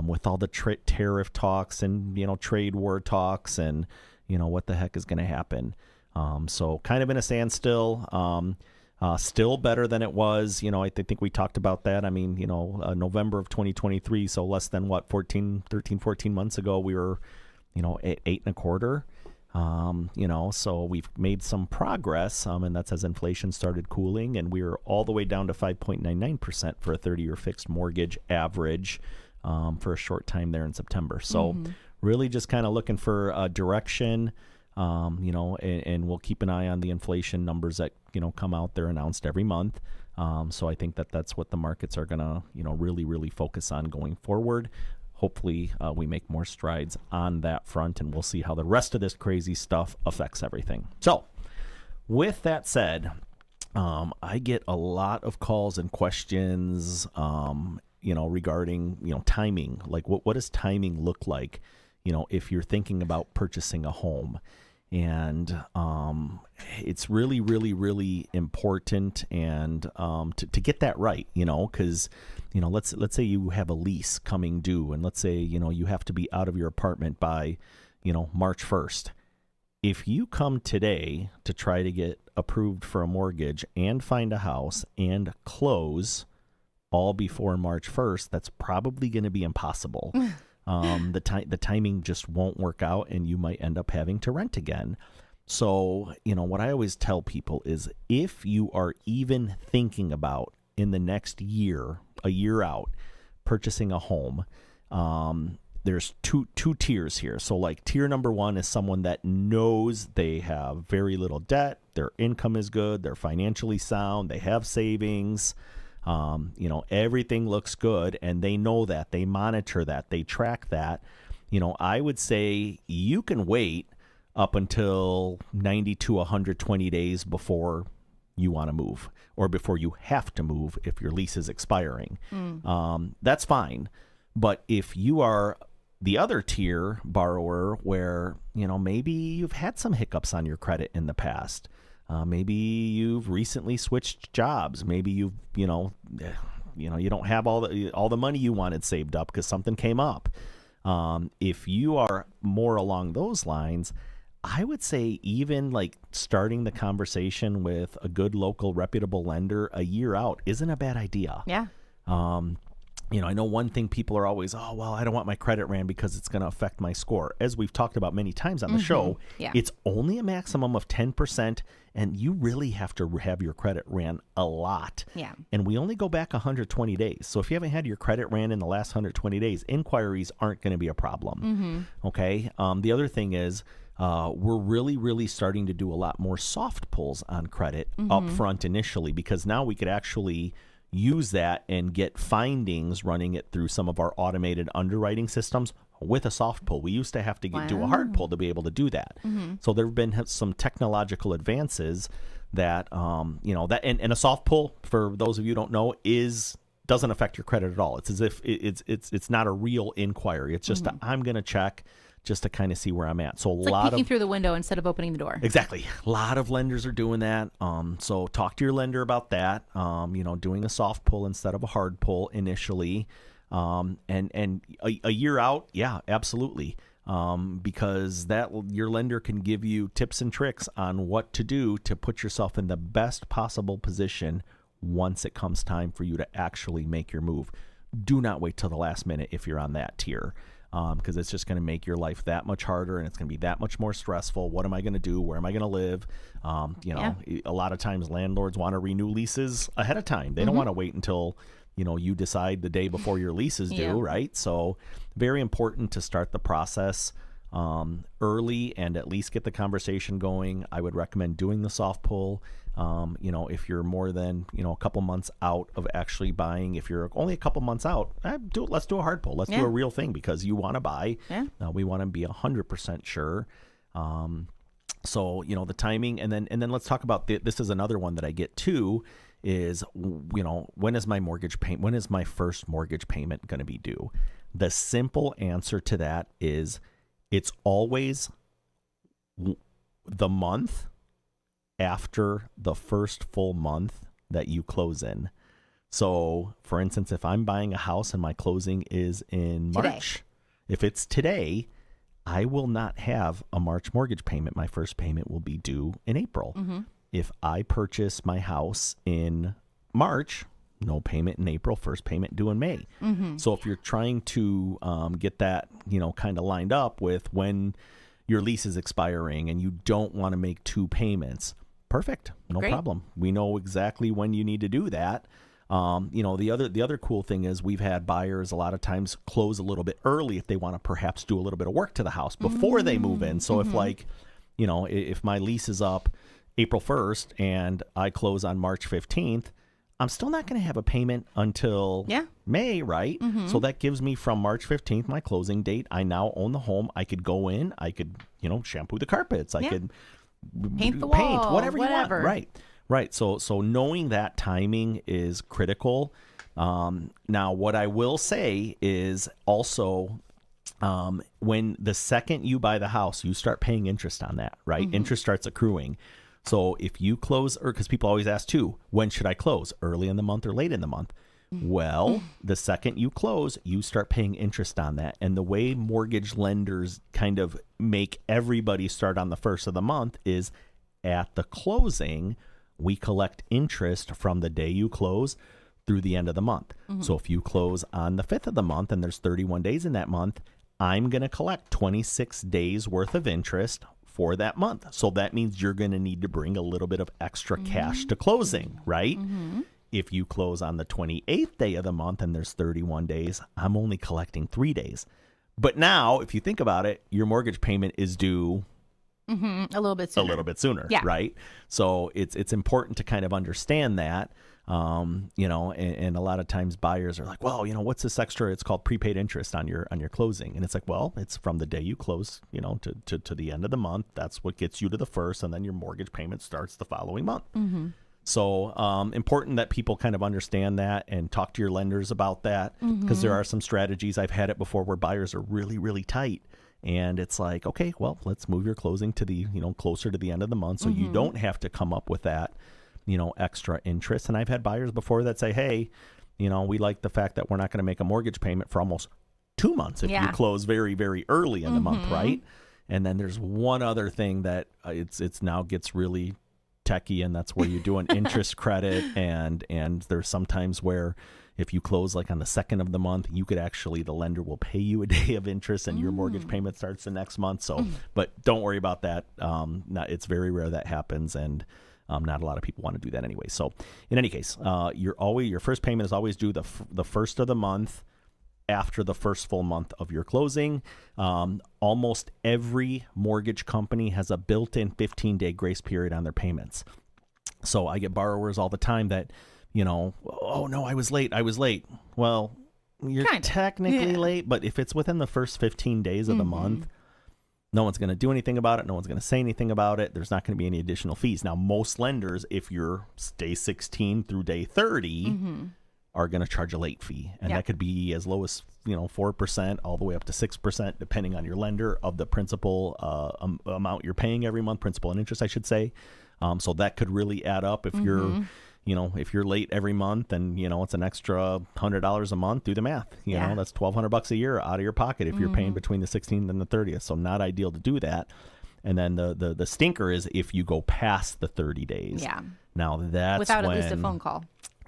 with all the tariff talks and, trade war talks and, what the heck is going to happen. So kind of in a standstill, still better than it was. I think we talked about that. I mean, November of 2023. So less than 14 months ago, we were, at 8.25. So we've made some progress, and that's as inflation started cooling, and we were all the way down to 5.99% for a 30-year fixed mortgage average for a short time there in September. So really just kind of looking for direction. And we'll keep an eye on the inflation numbers that, come out. They're announced every month. So I think that's what the markets are going to, really, really focus on going forward. Hopefully we make more strides on that front, and we'll see how the rest of this crazy stuff affects everything. So with that said, I get a lot of calls and questions, regarding, timing. Like what does timing look like, if you're thinking about purchasing a home? And it's really, really, really important and to get that right, because, let's say you have a lease coming due, and let's say, you have to be out of your apartment by, March 1st. If you come today to try to get approved for a mortgage and find a house and close all before March 1st, that's probably going to be impossible. The timing just won't work out, and you might end up having to rent again. So, what I always tell people is if you are even thinking about in the next year, a year out, purchasing a home, there's two tiers here. So like tier number 1 is someone that knows they have very little debt, their income is good, they're financially sound, they have savings. Everything looks good, and they know that, they monitor that, they track that. I would say you can wait up until 90 to 120 days before you want to move, or before you have to move if your lease is expiring. That's fine. But if you are the other tier borrower where, maybe you've had some hiccups on your credit in the past, maybe you've recently switched jobs. Maybe you don't have all the money you wanted saved up because something came up. If you are more along those lines, I would say even like starting the conversation with a good local reputable lender a year out isn't a bad idea. Yeah. I know one thing people are always, oh, well, I don't want my credit ran because it's going to affect my score. As we've talked about many times on the show, it's only a maximum of 10%, and you really have to have your credit ran a lot. Yeah. And we only go back 120 days. So if you haven't had your credit ran in the last 120 days, inquiries aren't going to be a problem. Okay? The other thing is, we're really, really starting to do a lot more soft pulls on credit up front initially, because now we could actually use that and get findings running it through some of our automated underwriting systems with a soft pull. We used to have to do a hard pull to be able to do that. So there have been some technological advances that, and a soft pull, for those of you who don't know, doesn't affect your credit at all. It's as if it's not a real inquiry. It's just I'm going to check just to kind of see where I'm at. So it's like peeking through the window instead of opening the door. Exactly. A lot of lenders are doing that. So talk to your lender about that. Doing a soft pull instead of a hard pull initially. And a year out, yeah, absolutely. Because your lender can give you tips and tricks on what to do to put yourself in the best possible position once it comes time for you to actually make your move. Do not wait till the last minute if you're on that tier. Because it's just going to make your life that much harder, and it's going to be that much more stressful. What am I going to do? Where am I going to live? A lot of times landlords want to renew leases ahead of time. They don't want to wait until, you decide the day before your lease is due, right? So very important to start the process early and at least get the conversation going. I would recommend doing the soft pull. If you're more than, a couple months out of actually buying, if you're only a couple months out, let's do a hard pull. Let's do a real thing, because you want to buy. Yeah. We want to be 100% sure. So, the timing, and then let's talk about this is another one that I get too, is, when is my first mortgage payment going to be due? The simple answer to that is it's always the month after the first full month that you close in. So, for instance, if I'm buying a house and my closing is in March, if it's today, I will not have a March mortgage payment. My first payment will be due in April. If I purchase my house in March, no payment in April, first payment due in May. So if you're trying to get that, kind of lined up with when your lease is expiring and you don't want to make two payments, perfect. No problem. We know exactly when you need to do that. The other cool thing is we've had buyers a lot of times close a little bit early if they want to perhaps do a little bit of work to the house before they move in. So if my lease is up April 1st and I close on March 15th, I'm still not going to have a payment until May, right? So that gives me from March 15th, my closing date. I now own the home. I could go in. I could, shampoo the carpets. I could paint the wall, whatever you want. Right. So knowing that timing is critical. Now, what I will say is also, when the second you buy the house, you start paying interest on that, right? Interest starts accruing. So if you close, or because people always ask too, when should I close? Early in the month or late in the month? Well, the second you close, you start paying interest on that. And the way mortgage lenders kind of make everybody start on the first of the month is at the closing, we collect interest from the day you close through the end of the month. So if you close on the 5th of the month and there's 31 days in that month, I'm going to collect 26 days worth of interest for that month. So that means you're going to need to bring a little bit of extra cash to closing, right? If you close on the 28th day of the month and there's 31 days, I'm only collecting 3 days. But now, if you think about it, your mortgage payment is due a little bit sooner. Yeah. Right? So it's important to kind of understand that. And a lot of times buyers are like, well, what's this extra? It's called prepaid interest on your closing. And it's like, well, it's from the day you close, to the end of the month. That's what gets you to the first, and then your mortgage payment starts the following month. So important that people kind of understand that and talk to your lenders about that, because there are some strategies. I've had it before where buyers are really, really tight. And it's like, okay, well, let's move your closing to the, closer to the end of the month so you don't have to come up with that, extra interest. And I've had buyers before that say, hey, we like the fact that we're not going to make a mortgage payment for almost 2 months if you close very, very early in the month, right? And then there's one other thing that it's now gets really techie, and that's where you do an interest credit, and there's sometimes where if you close like on the 2nd of the month, you could actually, the lender will pay you a day of interest and your mortgage payment starts the next month. So, but don't worry about that. It's very rare that happens, and not a lot of people want to do that anyway. So in any case, your first payment is always due the first of the month after the first full month of your closing. Almost every mortgage company has a built-in 15-day grace period on their payments. So I get borrowers all the time that, oh no, I was late. Well, you're technically late, but if it's within the first 15 days of the month, no one's going to do anything about it. No one's going to say anything about it. There's not going to be any additional fees. Now, most lenders, if you're day 16 through day 30, are going to charge a late fee. And that could be as low as 4% all the way up to 6%, depending on your lender, of the principal amount you're paying every month, principal and interest, I should say. So that could really add up if you're if you're late every month and, it's an extra $100 a month, do the math. You know, that's $1,200 a year out of your pocket if you're paying between the 16th and the 30th. So not ideal to do that. And then the stinker is if you go past the 30 days. Yeah. Now that's without at least a phone call.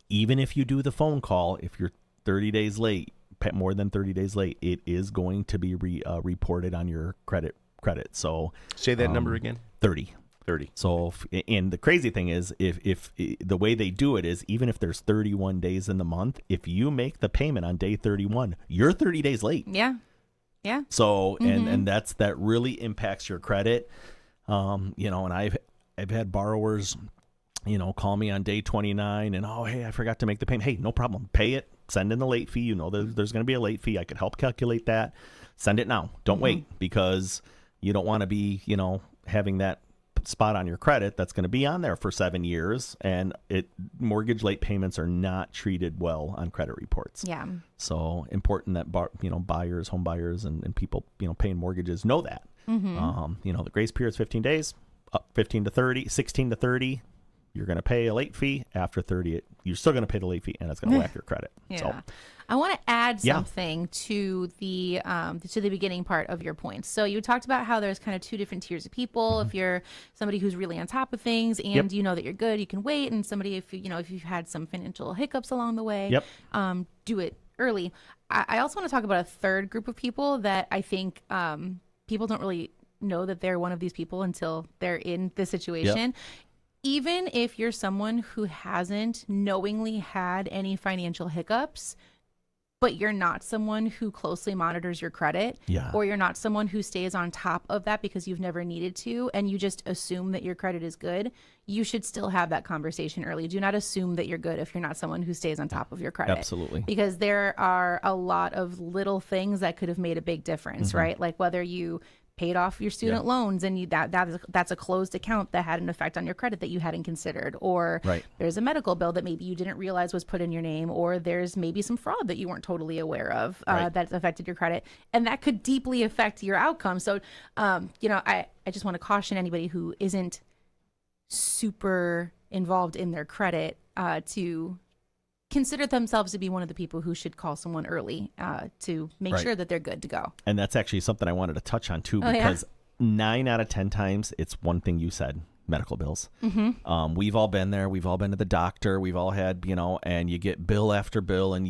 Even if you do the phone call, if you're 30 days late, more than 30 days late, it is going to be reported on your credit. So say that number again. 30. So, and the crazy thing is, if the way they do it is, even if there's 31 days in the month, if you make the payment on day 31, you're 30 days late. Yeah. So, and that really impacts your credit. And I've had borrowers, call me on day 29 and, oh, hey, I forgot to make the payment. Hey, no problem. Pay it. Send in the late fee. There's going to be a late fee. I could help calculate that. Send it now. Don't wait, because you don't want to be, having that spot on your credit that's going to be on there for 7 years, and mortgage late payments are not treated well on credit reports. Yeah. So important that buyers, home buyers, and people paying mortgages know that. The grace period is 15 days, up 15 to 30, 16 to 30. You're going to pay a late fee. After 30, you're still going to pay the late fee, and it's going to whack your credit. Yeah. So, I want to add something to the beginning part of your points. So you talked about how there's kind of two different tiers of people. If you're somebody who's really on top of things and you know that you're good, you can wait. And somebody, if you've had some financial hiccups along the way, do it early. I also want to talk about a third group of people that I think people don't really know that they're one of these people until they're in this situation. Even if you're someone who hasn't knowingly had any financial hiccups, but you're not someone who closely monitors your credit, or you're not someone who stays on top of that because you've never needed to, and you just assume that your credit is good, you should still have that conversation early. Do not assume that you're good if you're not someone who stays on top of your credit. Absolutely. Because there are a lot of little things that could have made a big difference, right? Like whether you paid off your student loans and that's a closed account that had an effect on your credit that you hadn't considered, or there's a medical bill that maybe you didn't realize was put in your name, or there's maybe some fraud that you weren't totally aware of that's affected your credit, and that could deeply affect your outcome. So I just want to caution anybody who isn't super involved in their credit to consider themselves to be one of the people who should call someone early to make sure that they're good to go. And that's actually something I wanted to touch on too, because 9 out of 10 times it's one thing you said: medical bills. We've all been there. We've all been to the doctor. We've all had, and you get bill after bill, and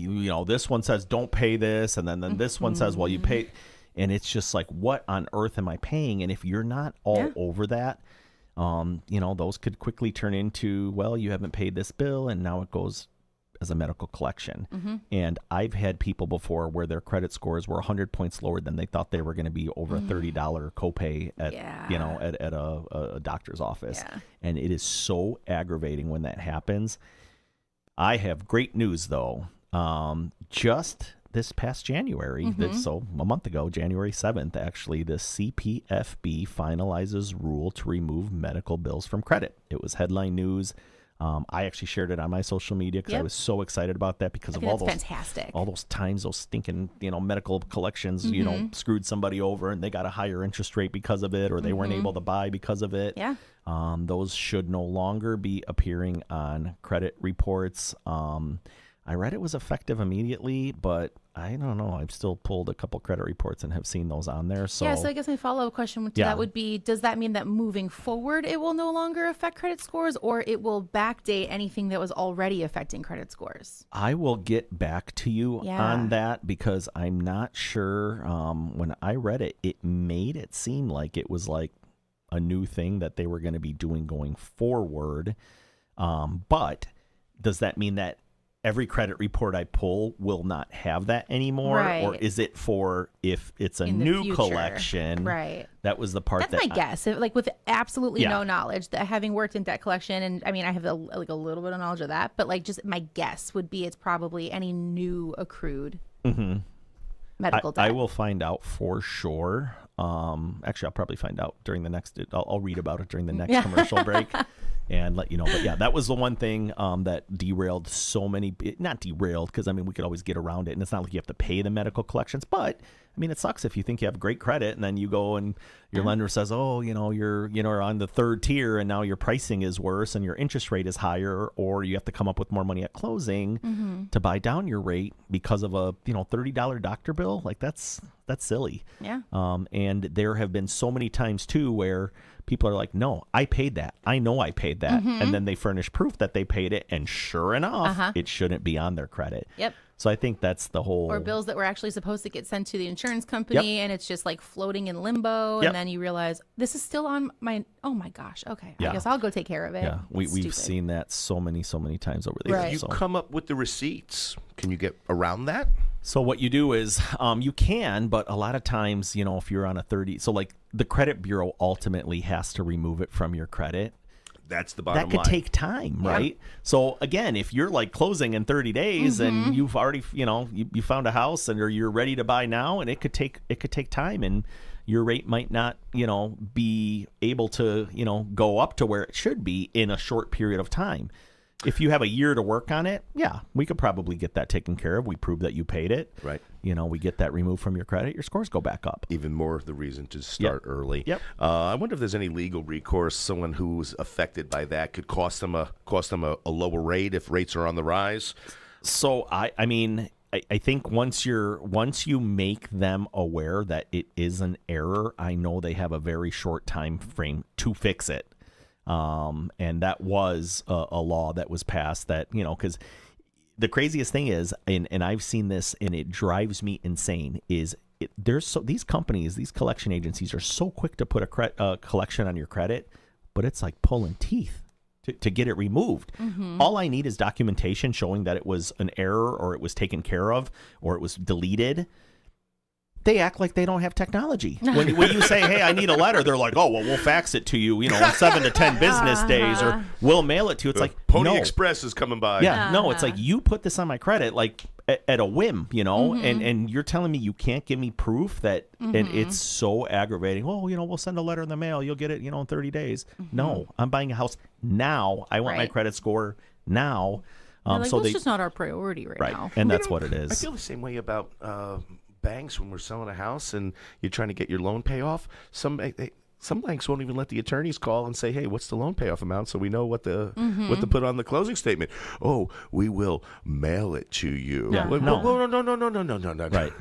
this one says don't pay this, and then this one says, well, you pay, and it's just like, what on earth am I paying? And if you're not all over that, those could quickly turn into, well, you haven't paid this bill, and now it goes as a medical collection. And I've had people before where their credit scores were 100 points lower than they thought they were going to be over a $30 copay at at a doctor's office. And it is so aggravating when that happens. I have great news though. Just this past January, so a month ago, January 7th, actually, the CPFB finalizes rule to remove medical bills from credit. It was headline news. I actually shared it on my social media because I was so excited about that, because of all those times those stinking medical collections screwed somebody over and they got a higher interest rate because of it, or they weren't able to buy because of it. Those should no longer be appearing on credit reports. I read it was effective immediately, but I don't know. I've still pulled a couple credit reports and have seen those on there. So yeah, so I guess my follow-up question to that would be, does that mean that moving forward it will no longer affect credit scores, or it will backdate anything that was already affecting credit scores? I will get back to you on that because I'm not sure. When I read it, it made it seem like it was like a new thing that they were going to be doing going forward. But does that mean that every credit report I pull will not have that anymore? Right. Or is it for if it's a In the new future. collection? Right. That was the part That's my guess. Like with absolutely no knowledge, that having worked in debt collection, and I mean, I have a little bit of knowledge of that, but like just my guess would be it's probably any new accrued medical debt. I will find out for sure. Actually, I'll probably find out during the next. I'll read about it during the next commercial break and let you know. But yeah, that was the one thing that derailed so many. Not derailed because I mean we could always get around it, and it's not like you have to pay the medical collections. But I mean, it sucks if you think you have great credit and then you go and your lender says, "Oh, you're on the third tier, and now your pricing is worse and your interest rate is higher, or you have to come up with more money at closing to buy down your rate because of a $30 doctor bill." Like that's silly. Yeah. And there have been so many times too where people are like, "No, I paid that. I know I paid that," and then they furnish proof that they paid it, and sure enough, it shouldn't be on their credit. Yep. So I think that's the whole. Or bills that were actually supposed to get sent to the insurance company, and it's just like floating in limbo, and then you realize this is still on my. Oh my gosh! Okay, I guess I'll go take care of it. Yeah, we've seen that so many times over the Right. years. You come up with the receipts. Can you get around that? So what you do is you can, but a lot of times, if you're on a 30, so like the credit bureau ultimately has to remove it from your credit. That's the bottom line. That could take time, Yeah. right? So again, if you're like closing in 30 days and you've already, you found a house or you're ready to buy now, and it could take time, and your rate might not, be able to, go up to where it should be in a short period of time. If you have a year to work on it, yeah, we could probably get that taken care of. We prove that you paid it. Right. We get that removed from your credit. Your scores go back up. Even more the reason to start early. Yep. I wonder if there's any legal recourse. Someone who's affected by that could cost them a lower rate if rates are on the rise. So I mean, I think once you make them aware that it is an error, I know they have a very short time frame to fix it. And that was a law that was passed that, because the craziest thing is, and I've seen this and it drives me insane, is these companies, these collection agencies are so quick to put a collection on your credit, but it's like pulling teeth to get it removed. All I need is documentation showing that it was an error or it was taken care of or it was deleted. They act like they don't have technology. When you say, "Hey, I need a letter," they're like, "Oh, well, we'll fax it to you, in 7 to 10 business days, or we'll mail it to you." It's like Pony no. Express is coming by. Yeah, no, it's like you put this on my credit, like at a whim, and you're telling me you can't give me proof that, and it's so aggravating. Oh, we'll send a letter in the mail, you'll get it, in 30 days. No, I'm buying a house now. I want my credit score now. Like, so that's just not our priority right now. And that's what it is. I feel the same way about banks when we're selling a house and you're trying to get your loan payoff. Some banks won't even let the attorneys call and say, "Hey, what's the loan payoff amount?" So we know what to put on the closing statement. Oh, we will mail it to you. Yeah. Like, No. No. Right.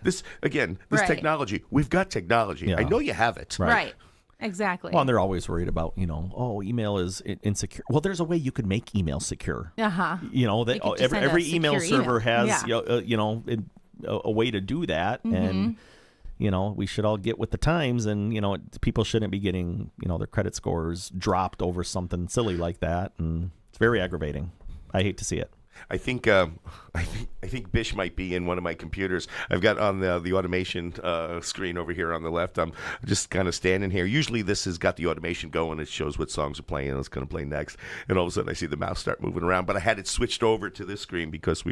This Right. technology. We've got technology. Yeah. I know you have it. Right. Exactly. Well, and they're always worried about, email is insecure. Well, there's a way you could make email secure. That every email server has, a way to do that. And, we should all get with the times, and, people shouldn't be getting, their credit scores dropped over something silly like that. And it's very aggravating. I hate to see it. I think Bish might be in one of my computers. I've got on the automation screen over here on the left. I'm just kind of standing here. Usually this has got the automation going. It shows what songs are playing and it's going to play next. And all of a sudden I see the mouse start moving around. But I had it switched over to this screen because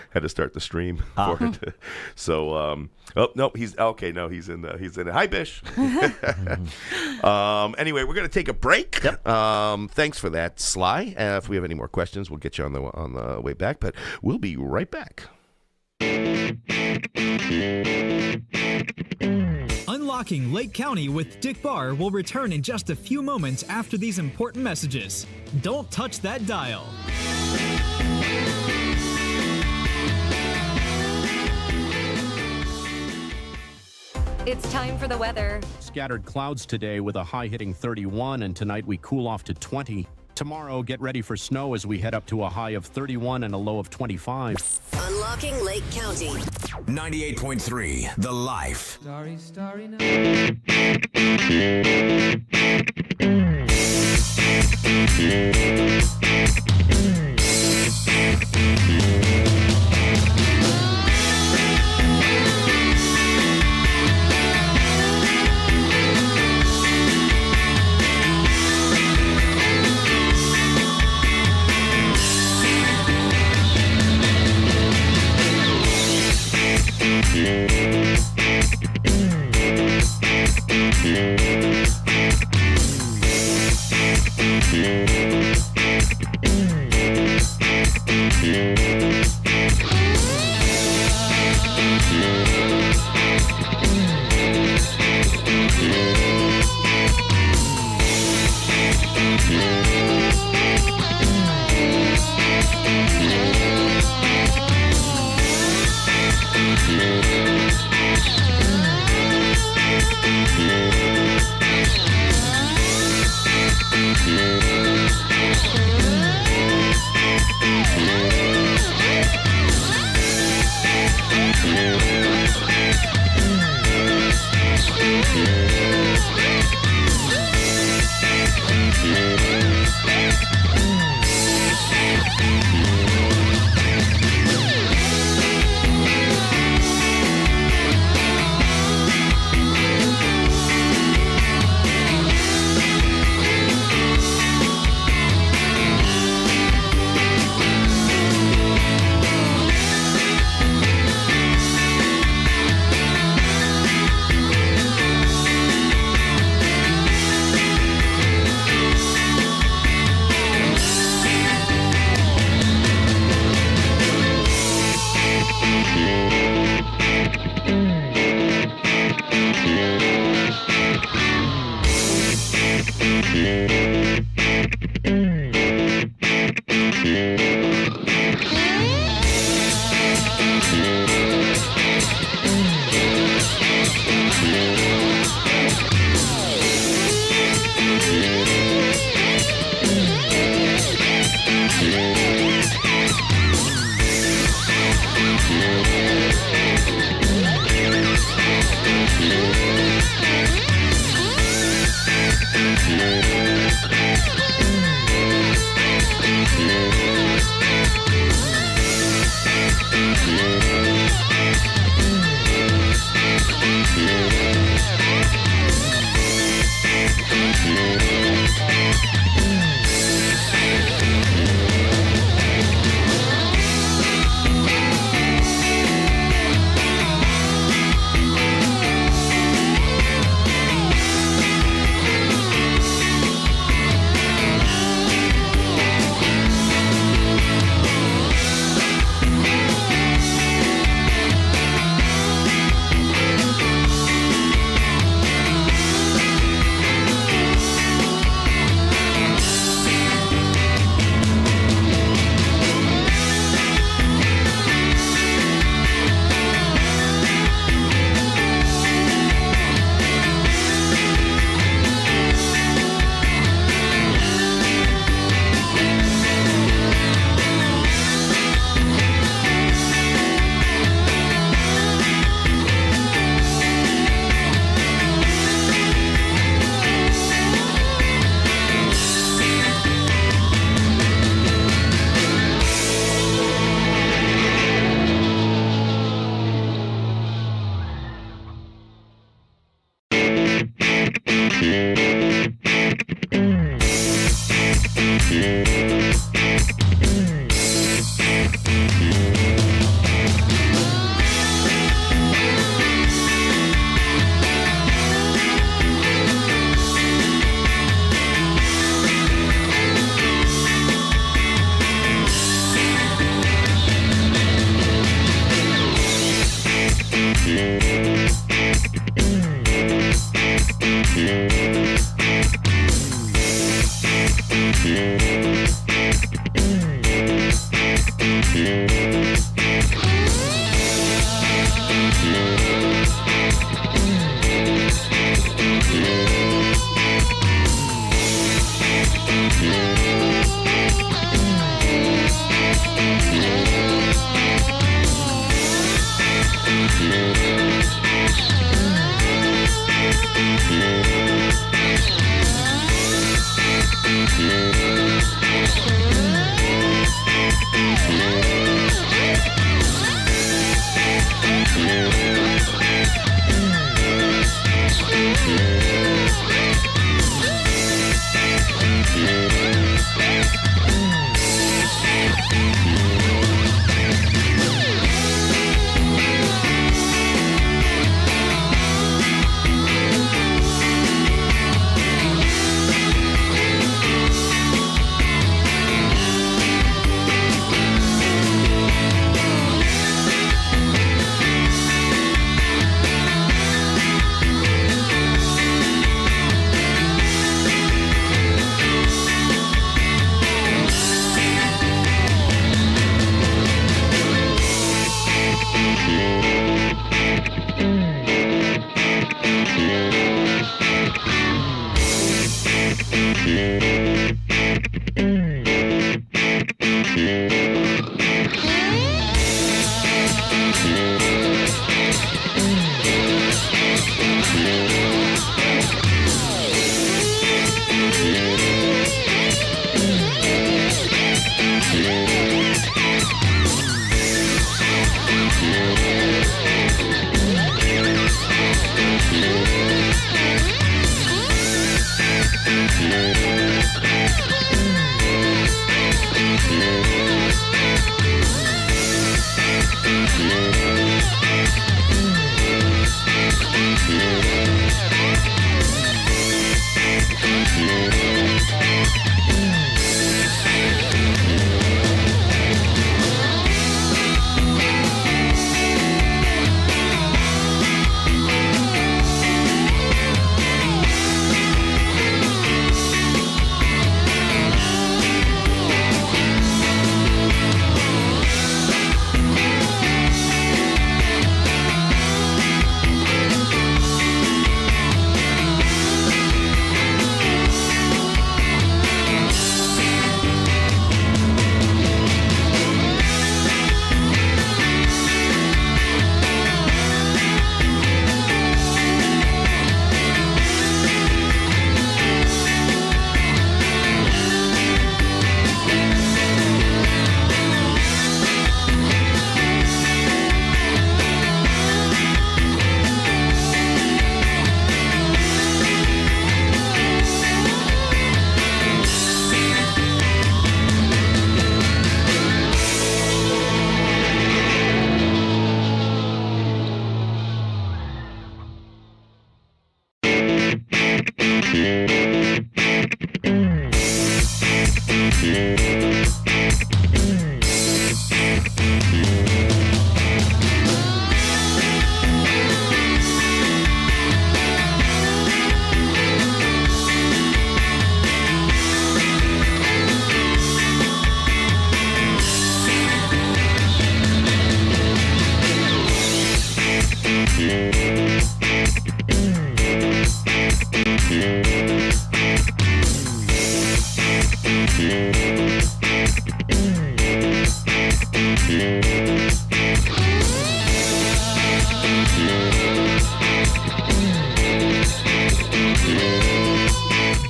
had to start the stream for it. So he's okay. No, he's in it. Hi, Bish. Anyway, we're going to take a break. Yep. Thanks for that, Sly. If we have any more questions, we'll get you on the way back, but we'll be right back. Unlocking Lake County with Dick Barr will return in just a few moments after these important messages. Don't touch that dial. It's time for the weather. Scattered clouds today with a high hitting 31, and tonight we cool off to 20. Tomorrow, get ready for snow as we head up to a high of 31 and a low of 25. Unlocking Lake County. 98.3 The Life. Starry, starry night.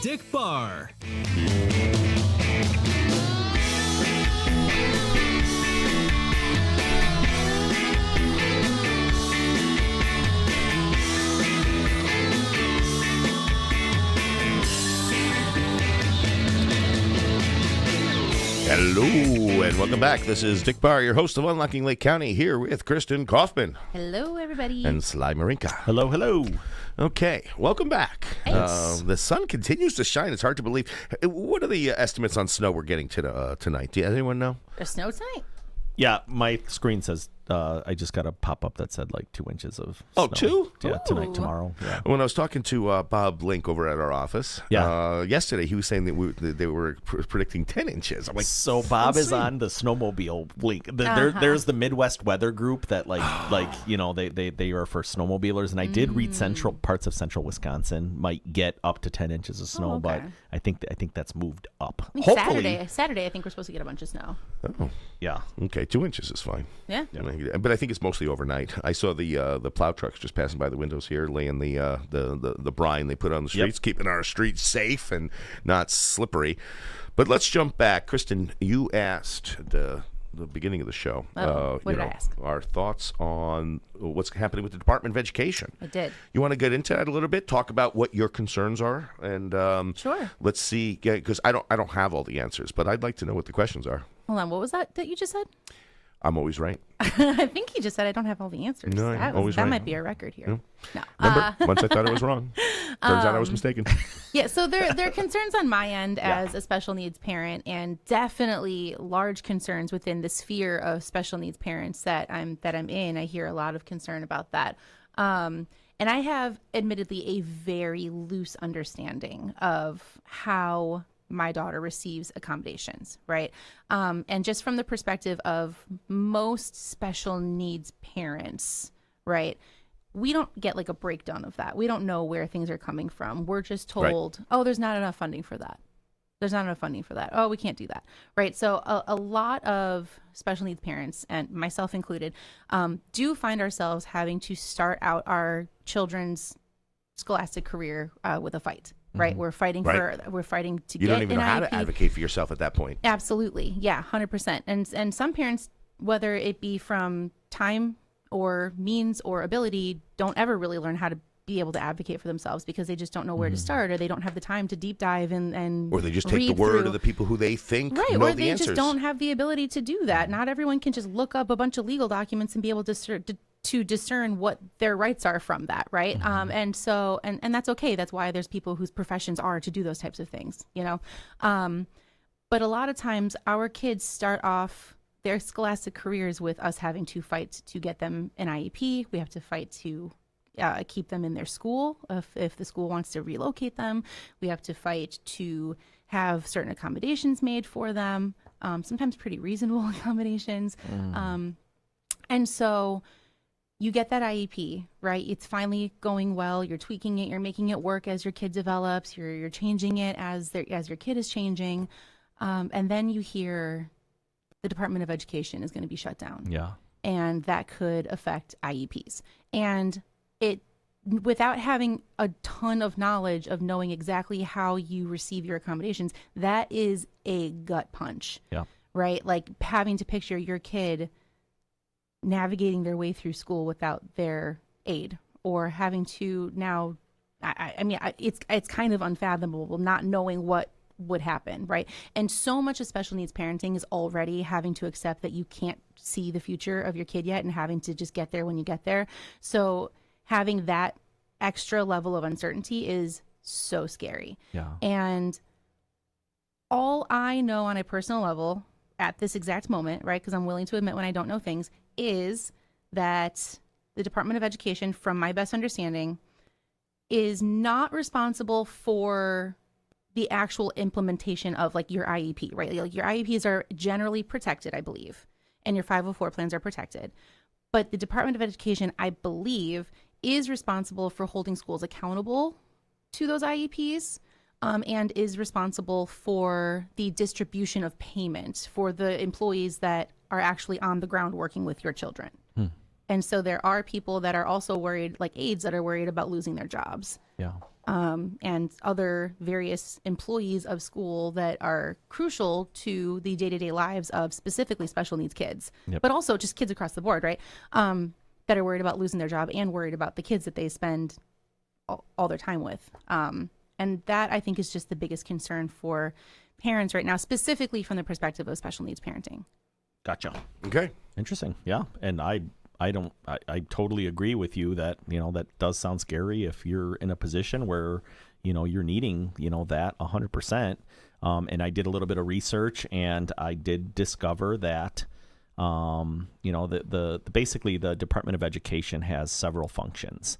Dick Barr. Hello and welcome back. This is Dick Barr, your host of Unlocking Lake County, here with Christin Kaufman Hello, everybody. and Sly Marinca. Hello, hello. Okay, welcome back. Thanks. The sun continues to shine. It's hard to believe. What are the estimates on snow we're getting tonight? Does anyone know? There's snow tonight. Yeah, my screen says I just got a pop-up that said like 2 inches of Oh, snow. 2? Yeah, tonight, Ooh. tomorrow. Yeah. When I was talking to Bob Link over at our office yesterday, he was saying that they were predicting 10 inches. I'm like, So Bob is insane. on the snowmobile link. There's the Midwest Weather Group that they are for snowmobilers, and I did read parts of central Wisconsin might get up to 10 inches of snow, but okay. I think that's moved up. I think Hopefully. Saturday, I think we're supposed to get a bunch of snow. Oh, Yeah. okay, 2 inches is fine. Yeah. But I think it's mostly overnight. I saw the plow trucks just passing by the windows here, laying the brine they put on the streets, keeping our streets safe and not slippery. But let's jump back. Kristen, you asked the beginning of the show. What did I ask? Our thoughts on what's happening with the Department of Education. I did. You want to get into that a little bit? Talk about what your concerns are, and Sure. let's see. Because I don't have all the answers, but I'd like to know what the questions are. Hold on. What was that you just said? I'm always right. I think he just said I don't have all the answers. No, I'm always that right. might be a record here. No. Remember, once I thought I was wrong. Turns out I was mistaken. Yeah, so there are concerns on my end as a special needs parent, and definitely large concerns within the sphere of special needs parents that I'm in. I hear a lot of concern about that. And I have admittedly a very loose understanding of how my daughter receives accommodations, right? And just from the perspective of most special needs parents, right? We don't get like a breakdown of that. We don't know where things are coming from. We're just told, oh, there's not enough funding for that. There's not enough funding for that. Oh, we can't do that. Right. So a lot of special needs parents, and myself included, do find ourselves having to start out our children's scholastic career with a fight. Right. We're fighting we're fighting to You get don't even an know how IEP. to advocate for yourself at that point. Absolutely. Yeah, 100%. And some parents, whether it be from time or means or ability, don't ever really learn how to be able to advocate for themselves because they just don't know where to start, or they don't have the time to deep dive and or they just take the word of the people who they think know or the they answers. just don't have the ability to do that. Not everyone can just look up a bunch of legal documents and be able to discern what their rights are from that, right? And so and that's okay. That's why there's people whose professions are to do those types of things, you know. But a lot of times our kids start off their scholastic careers with us having to fight to get them an IEP. We have to fight to keep them in their school. If the school wants to relocate them, we have to fight to have certain accommodations made for them, sometimes pretty reasonable accommodations. And so you get that IEP, right? It's finally going well. You're tweaking it. You're making it work as your kid develops. You're changing it as your kid is changing. And then you hear the Department of Education is going to be shut down. Yeah. And that could affect IEPs. And it, without having a ton of knowledge of knowing exactly how you receive your accommodations, that is a gut punch. Yeah. Right? Like having to picture your kid navigating their way through school without their aid, or having to now, it's kind of unfathomable not knowing what would happen, right? And so much of special needs parenting is already having to accept that you can't see the future of your kid yet and having to just get there when you get there. So having that extra level of uncertainty is so scary. Yeah. And all I know on a personal level at this exact moment, right, because I'm willing to admit when I don't know things, is that the Department of Education, from my best understanding, is not responsible for the actual implementation of like your IEP, right? Like your IEPs are generally protected, I believe, and your 504 plans are protected. But the Department of Education, I believe, is responsible for holding schools accountable to those IEPs, and is responsible for the distribution of payment for the employees that are actually on the ground working with your children. And so there are people that are also worried, like aides that are worried about losing their jobs. Yeah. And other various employees of school that are crucial to the day-to-day lives of specifically special needs kids, but also just kids across the board, right? That are worried about losing their job and worried about the kids that they spend all their time with. And that, I think, is just the biggest concern for parents right now, specifically from the perspective of special needs parenting. Gotcha. Okay. Interesting. Yeah. And I totally agree with you that, that does sound scary if you're in a position where, you're needing, that 100%. And I did a little bit of research and I did discover that, basically the Department of Education has several functions.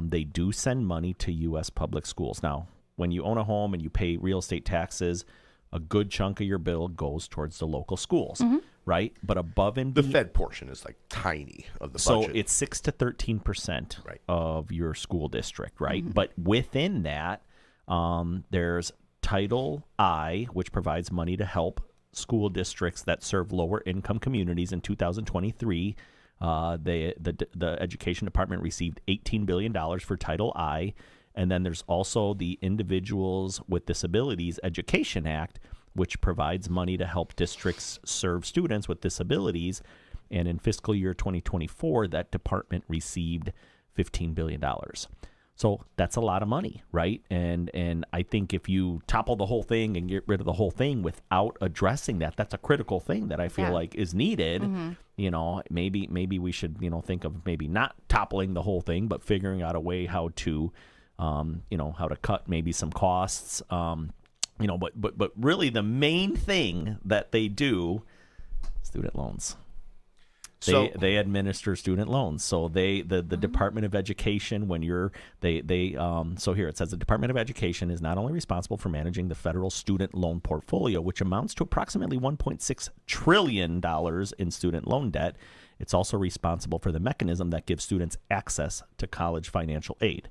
They do send money to U.S. public schools. Now, when you own a home and you pay real estate taxes, a good chunk of your bill goes towards the local schools, right? But above and the Fed portion is like tiny of the budget. So it's 6 to 13% of your school district, right? But within that, there's Title I, which provides money to help school districts that serve lower income communities. In 2023, the Education Department received $18 billion for Title I. And then there's also the Individuals with Disabilities Education Act, which provides money to help districts serve students with disabilities. And in fiscal year 2024, that department received $15 billion. So that's a lot of money, right? And I think if you topple the whole thing and get rid of the whole thing without addressing that, that's a critical thing that I feel like is needed. Maybe we should, think of maybe not toppling the whole thing, but figuring out a way how to how to cut maybe some costs, but really the main thing that they do, student loans. They administer student loans. So the Department of Education, when so here it says the Department of Education is not only responsible for managing the federal student loan portfolio, which amounts to approximately $1.6 trillion in student loan debt, it's also responsible for the mechanism that gives students access to college financial aid.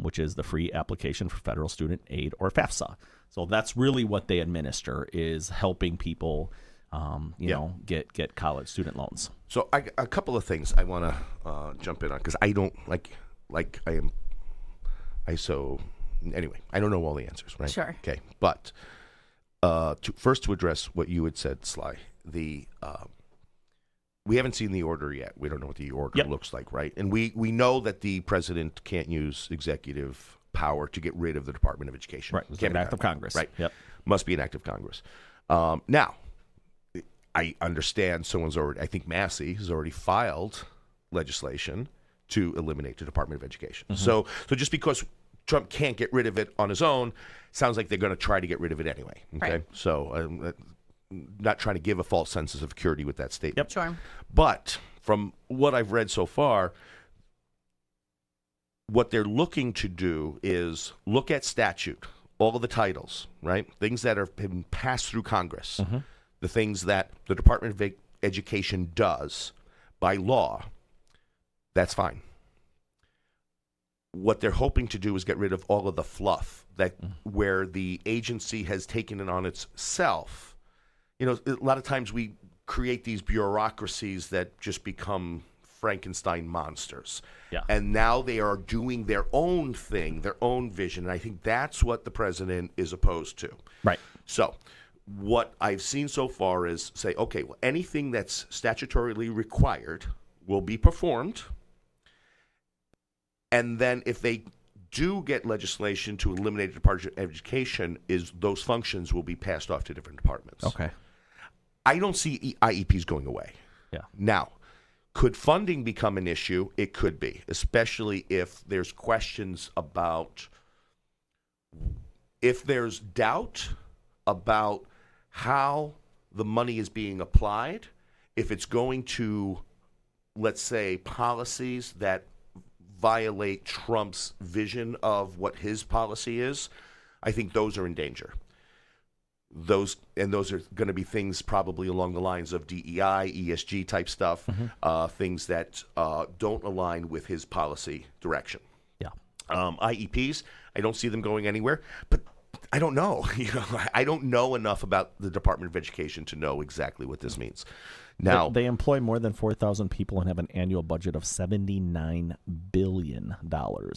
Which is the free application for federal student aid, or FAFSA. So that's really what they administer, is helping people, get college student loans. So a couple of things I want to jump in on, because I don't anyway, I don't know all the answers, right? Sure. Okay, but to address what you had said, Sly, the we haven't seen the order yet. We don't know what the order looks like, right? And we know that the president can't use executive power to get rid of the Department of Education. Right. It's an act of Congress. Right. Yep. Must be an act of Congress. Now, I understand I think Massey has already filed legislation to eliminate the Department of Education. Mm-hmm. So just because Trump can't get rid of it on his own, sounds like they're going to try to get rid of it anyway. Okay. Right. So not trying to give a false sense of security with that statement. Yep. Sure. But from what I've read so far, what they're looking to do is look at statute, all of the titles, right? Things that have been passed through Congress, the things that the Department of Education does by law, that's fine. What they're hoping to do is get rid of all of the fluff that where the agency has taken it on itself. You know, a lot of times we create these bureaucracies that just become Frankenstein monsters. Yeah. And now they are doing their own thing, their own vision. And I think that's what the president is opposed to. Right. So what I've seen so far is say, okay, well, anything that's statutorily required will be performed. And then if they do get legislation to eliminate the Department of Education, those functions will be passed off to different departments. Okay. I don't see IEPs going away. Yeah. Now, could funding become an issue? It could be, especially if there's questions about, if there's doubt about how the money is being applied, if it's going to, let's say, policies that violate Trump's vision of what his policy is, I think those are in danger. Those are going to be things probably along the lines of DEI, ESG type stuff, things that don't align with his policy direction. Yeah. IEPs, I don't see them going anywhere, but I don't know. I don't know enough about the Department of Education to know exactly what this means. Now, they employ more than 4,000 people and have an annual budget of $79 billion.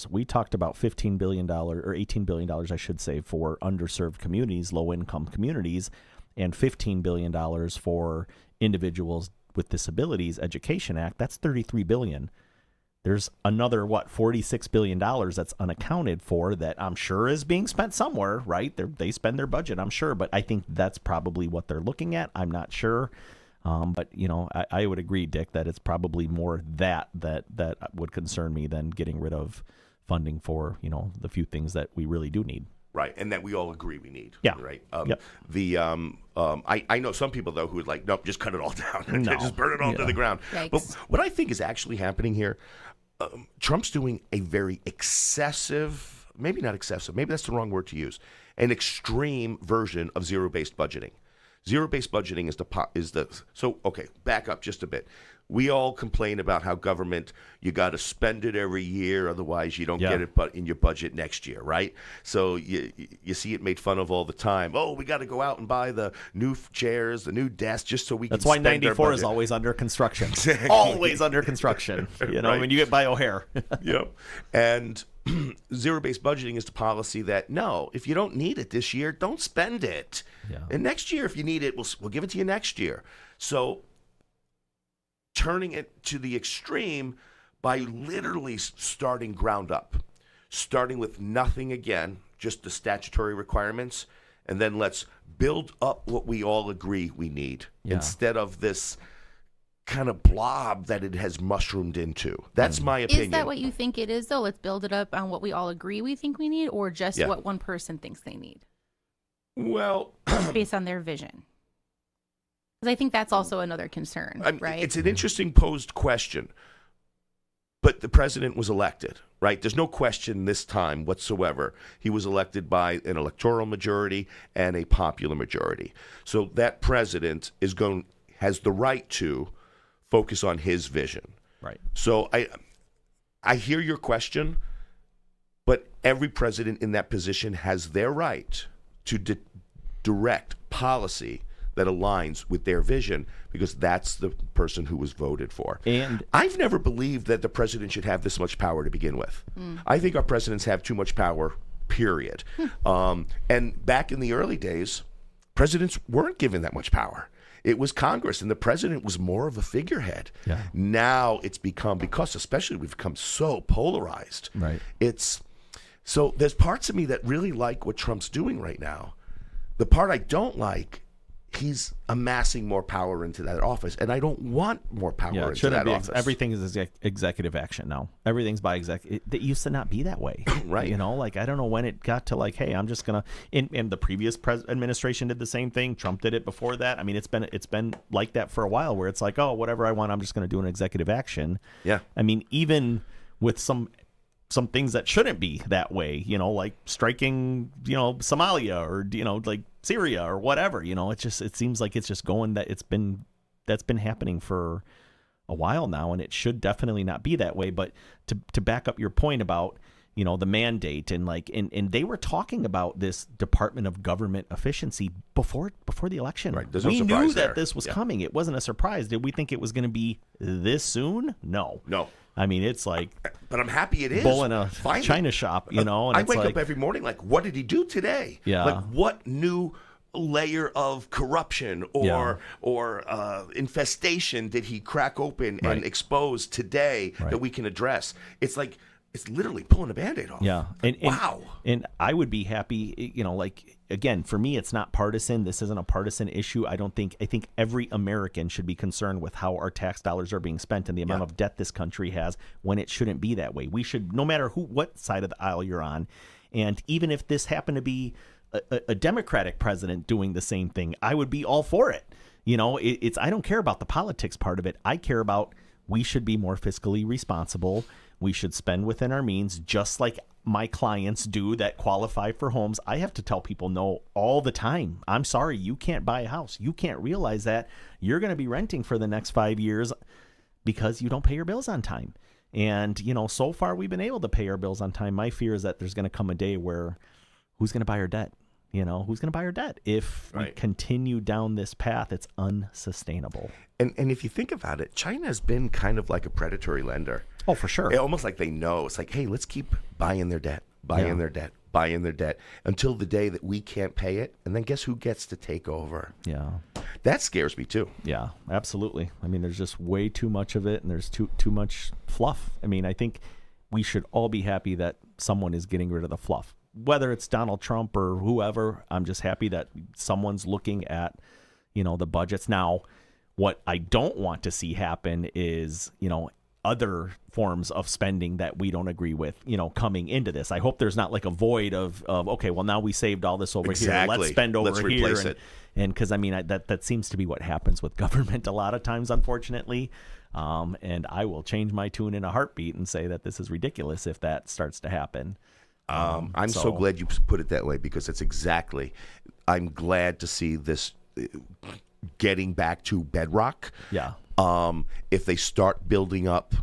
We talked about $15 billion or $18 billion, I should say, for underserved communities, low-income communities, and $15 billion for individuals with disabilities. Education Act, that's $33 billion. There's another, $46 billion that's unaccounted for that I'm sure is being spent somewhere, right? They spend their budget, I'm sure, but I think that's probably what they're looking at. I'm not sure. But, I would agree, Dick, that it's probably more that would concern me than getting rid of funding for, the few things that we really do need. Right, and that we all agree we need. Yeah. Right. Yep. I know some people, though, who would like, nope, just cut it all down. No. Just burn it all to the ground. Yikes. But what I think is actually happening here, Trump's doing a very excessive, maybe not excessive, maybe that's the wrong word to use, an extreme version of zero-based budgeting. Zero-based budgeting okay, back up just a bit. We all complain about how government, you got to spend it every year, otherwise you don't get it in your budget next year, right? So you see it made fun of all the time. Oh, we got to go out and buy the new chairs, the new desk, just so we That's can why spend our 94 budget. is always under construction. Exactly. Always under construction. Right. When you get by O'Hare. Yep. And zero-based budgeting is the policy that, no, if you don't need it this year, don't spend it. Yeah. And next year, if you need it, we'll give it to you next year. So turning it to the extreme by literally starting ground up, starting with nothing again, just the statutory requirements, and then let's build up what we all agree we need instead of this kind of blob that it has mushroomed into. That's my opinion. Is that what you think it is, though? Let's build it up on what we all agree we think we need, or just what one person thinks they need? Well, based on their vision. Because I think that's also another concern, right? It's an interesting posed question. But the president was elected, right? There's no question this time whatsoever. He was elected by an electoral majority and a popular majority. So that president has the right to focus on his vision. Right. So I hear your question, but every president in that position has their right to direct policy that aligns with their vision, because that's the person who was voted for. And I've never believed that the president should have this much power to begin with. I think our presidents have too much power, period. And back in the early days, presidents weren't given that much power. It was Congress, and the president was more of a figurehead. Yeah. Now it's become, because especially we've become so polarized. Right. So there's parts of me that really like what Trump's doing right now. The part I don't like, he's amassing more power into that office, and I don't want more power into that office. Everything is executive action now. Everything's by executive. It used to not be that way. Right. You know, like I don't know when it got to like, hey, I'm just going to, and the previous administration did the same thing. Trump did it before that. I mean, it's been like that for a while where it's like, oh, whatever I want, I'm just going to do an executive action. Yeah. I mean, even with some things that shouldn't be that way, you know, like striking, you know, Somalia or, you know, like Syria or whatever, you know, it seems like it's just going that's been happening for a while now, and it should definitely not be that way. But to back up your point about, you know, the mandate and like, and they were talking about this Department of Government Efficiency before the election. Right. We knew that this was coming. It wasn't a surprise. Did we think it was going to be this soon? No. I mean, it's like, but I'm happy it is. Bull in a china shop, you know. And I wake up every morning like, what did he do today? Yeah. Like, what new layer of corruption or infestation did he crack open and expose today that we can address? It's like, it's literally pulling a Band-Aid off. Yeah. Wow. And I would be happy, you know, like, again, for me, it's not partisan. This isn't a partisan issue. I think every American should be concerned with how our tax dollars are being spent and the amount of debt this country has, when it shouldn't be that way. We should, no matter what side of the aisle you're on, and even if this happened to be a Democratic president doing the same thing, I would be all for it. You know, I don't care about the politics part of it. I care about, we should be more fiscally responsible. We should spend within our means, just like my clients do that qualify for homes. I have to tell people no all the time. I'm sorry, you can't buy a house. You can't realize that you're going to be renting for the next 5 years because you don't pay your bills on time. And, you know, so far we've been able to pay our bills on time. My fear is that there's going to come a day where who's going to buy our debt? You know, who's going to buy our debt? If we continue down this path, it's unsustainable. And if you think about it, China has been kind of like a predatory lender. Oh, for sure. Almost like they know. It's like, hey, let's keep buying their debt, buying their debt until the day that we can't pay it. And then guess who gets to take over? Yeah. That scares me too. Yeah, absolutely. I mean, there's just way too much of it, and there's too much fluff. I mean, I think we should all be happy that someone is getting rid of the fluff. Whether it's Donald Trump or whoever, I'm just happy that someone's looking at, you know, the budgets. Now, what I don't want to see happen is, you know, other forms of spending that we don't agree with, you know, coming into this. I hope there's not like a void of okay, well, now we saved all this over here. Let's spend over here. Replace it. And because, I mean, that seems to be what happens with government a lot of times, unfortunately. And I will change my tune in a heartbeat and say that this is ridiculous if that starts to happen. I'm so glad you put it that way, because it's exactly, I'm glad to see this getting back to bedrock. Yeah. If they start building up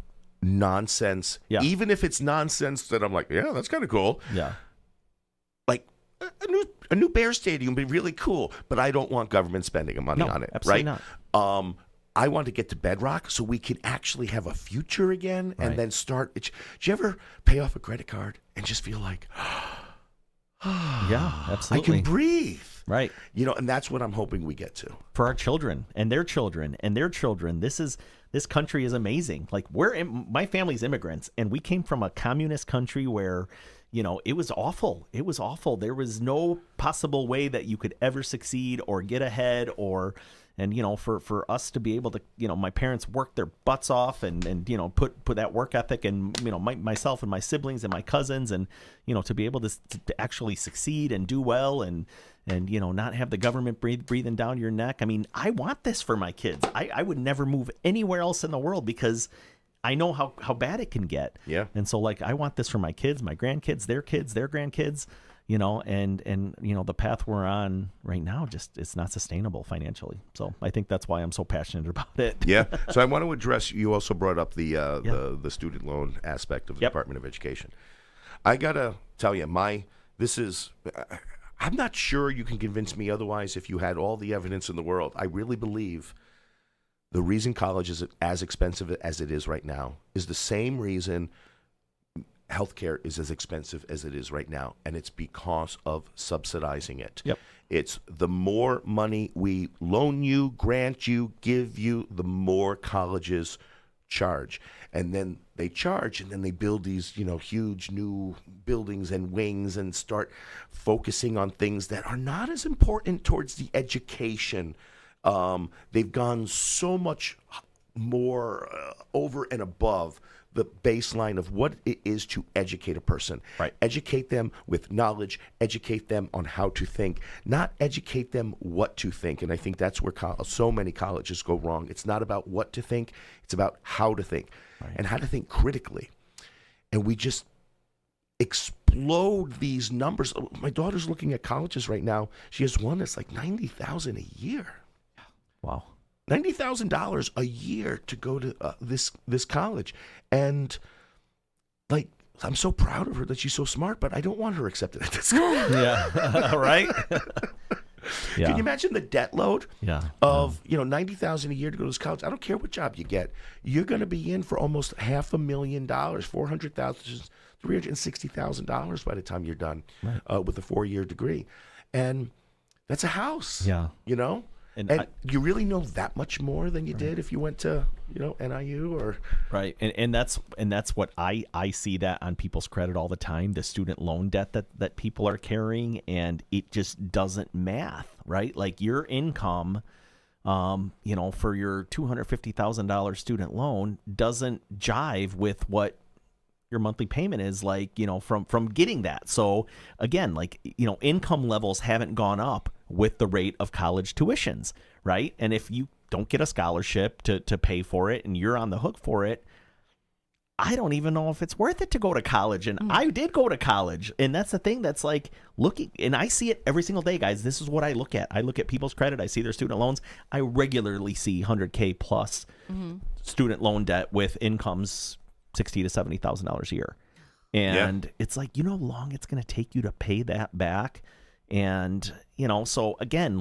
nonsense, even if it's nonsense that I'm like, yeah, that's kind of cool. Yeah. Like a new Bear Stadium would be really cool, but I don't want government spending money on it. Absolutely right? not. I want to get to bedrock so we can actually have a future again, and then start. Did you ever pay off a credit card and just feel like, yeah, absolutely, I can breathe? Right. You know, and that's what I'm hoping we get to. For our children and their children and their children. This country is amazing. Like, my family's immigrants, and we came from a communist country where, you know, it was awful. It was awful. There was no possible way that you could ever succeed or get ahead and, you know, for us to be able to, you know, my parents worked their butts off and you know, put that work ethic, and, you know, myself and my siblings and my cousins, and, you know, to be able to actually succeed and do well and, you know, not have the government breathing down your neck. I mean, I want this for my kids. I would never move anywhere else in the world, because I know how bad it can get. Yeah. And so, like, I want this for my kids, my grandkids, their grandkids, you know, and you know, the path we're on right now, just, it's not sustainable financially. So I think that's why I'm so passionate about it. Yeah. So I want to address, you also brought up the student loan aspect of the Department of Education. I got to tell you, I'm not sure you can convince me otherwise if you had all the evidence in the world. I really believe the reason college is as expensive as it is right now is the same reason healthcare is as expensive as it is right now, and it's because of subsidizing it. Yep. It's the more money we loan you, grant you, give you, the more colleges charge. And then they charge, and then they build these, huge new buildings and wings and start focusing on things that are not as important towards the education. They've gone so much more over and above the baseline of what it is to educate a person. Right. Educate them with knowledge, educate them on how to think, not educate them what to think. And I think that's where so many colleges go wrong. It's not about what to think, it's about how to think, and how to think critically. And we just explode these numbers. My daughter's looking at colleges right now. She has one that's like $90,000 a year. Wow. $90,000 a year to go to this college. And like, I'm so proud of her that she's so smart, but I don't want her accepted at this school. Yeah. Right? Yeah. Can you imagine the debt load Yeah. of, $90,000 a year to go to this college? I don't care what job you get. You're going to be in for almost $500,000, $400,000, $360,000 by the time you're done with a 4-year degree. And that's a house. Yeah. And you really know that much more than you did if you went to, NIU or right. And that's what I see that on people's credit all the time, the student loan debt that people are carrying, and it just doesn't math, right? Like your income, for your $250,000 student loan doesn't jive with what your monthly payment is from getting that. So again, income levels haven't gone up with the rate of college tuitions, right? And if you don't get a scholarship to pay for it and you're on the hook for it, I don't even know if it's worth it to go to college. And I did go to college. And that's the thing that's looking, and I see it every single day, guys. This is what I look at. I look at people's credit. I see their student loans. I regularly see $100K plus student loan debt with incomes $60,000 to $70,000 a year. And it's like, how long it's going to take you to pay that back. And, so again,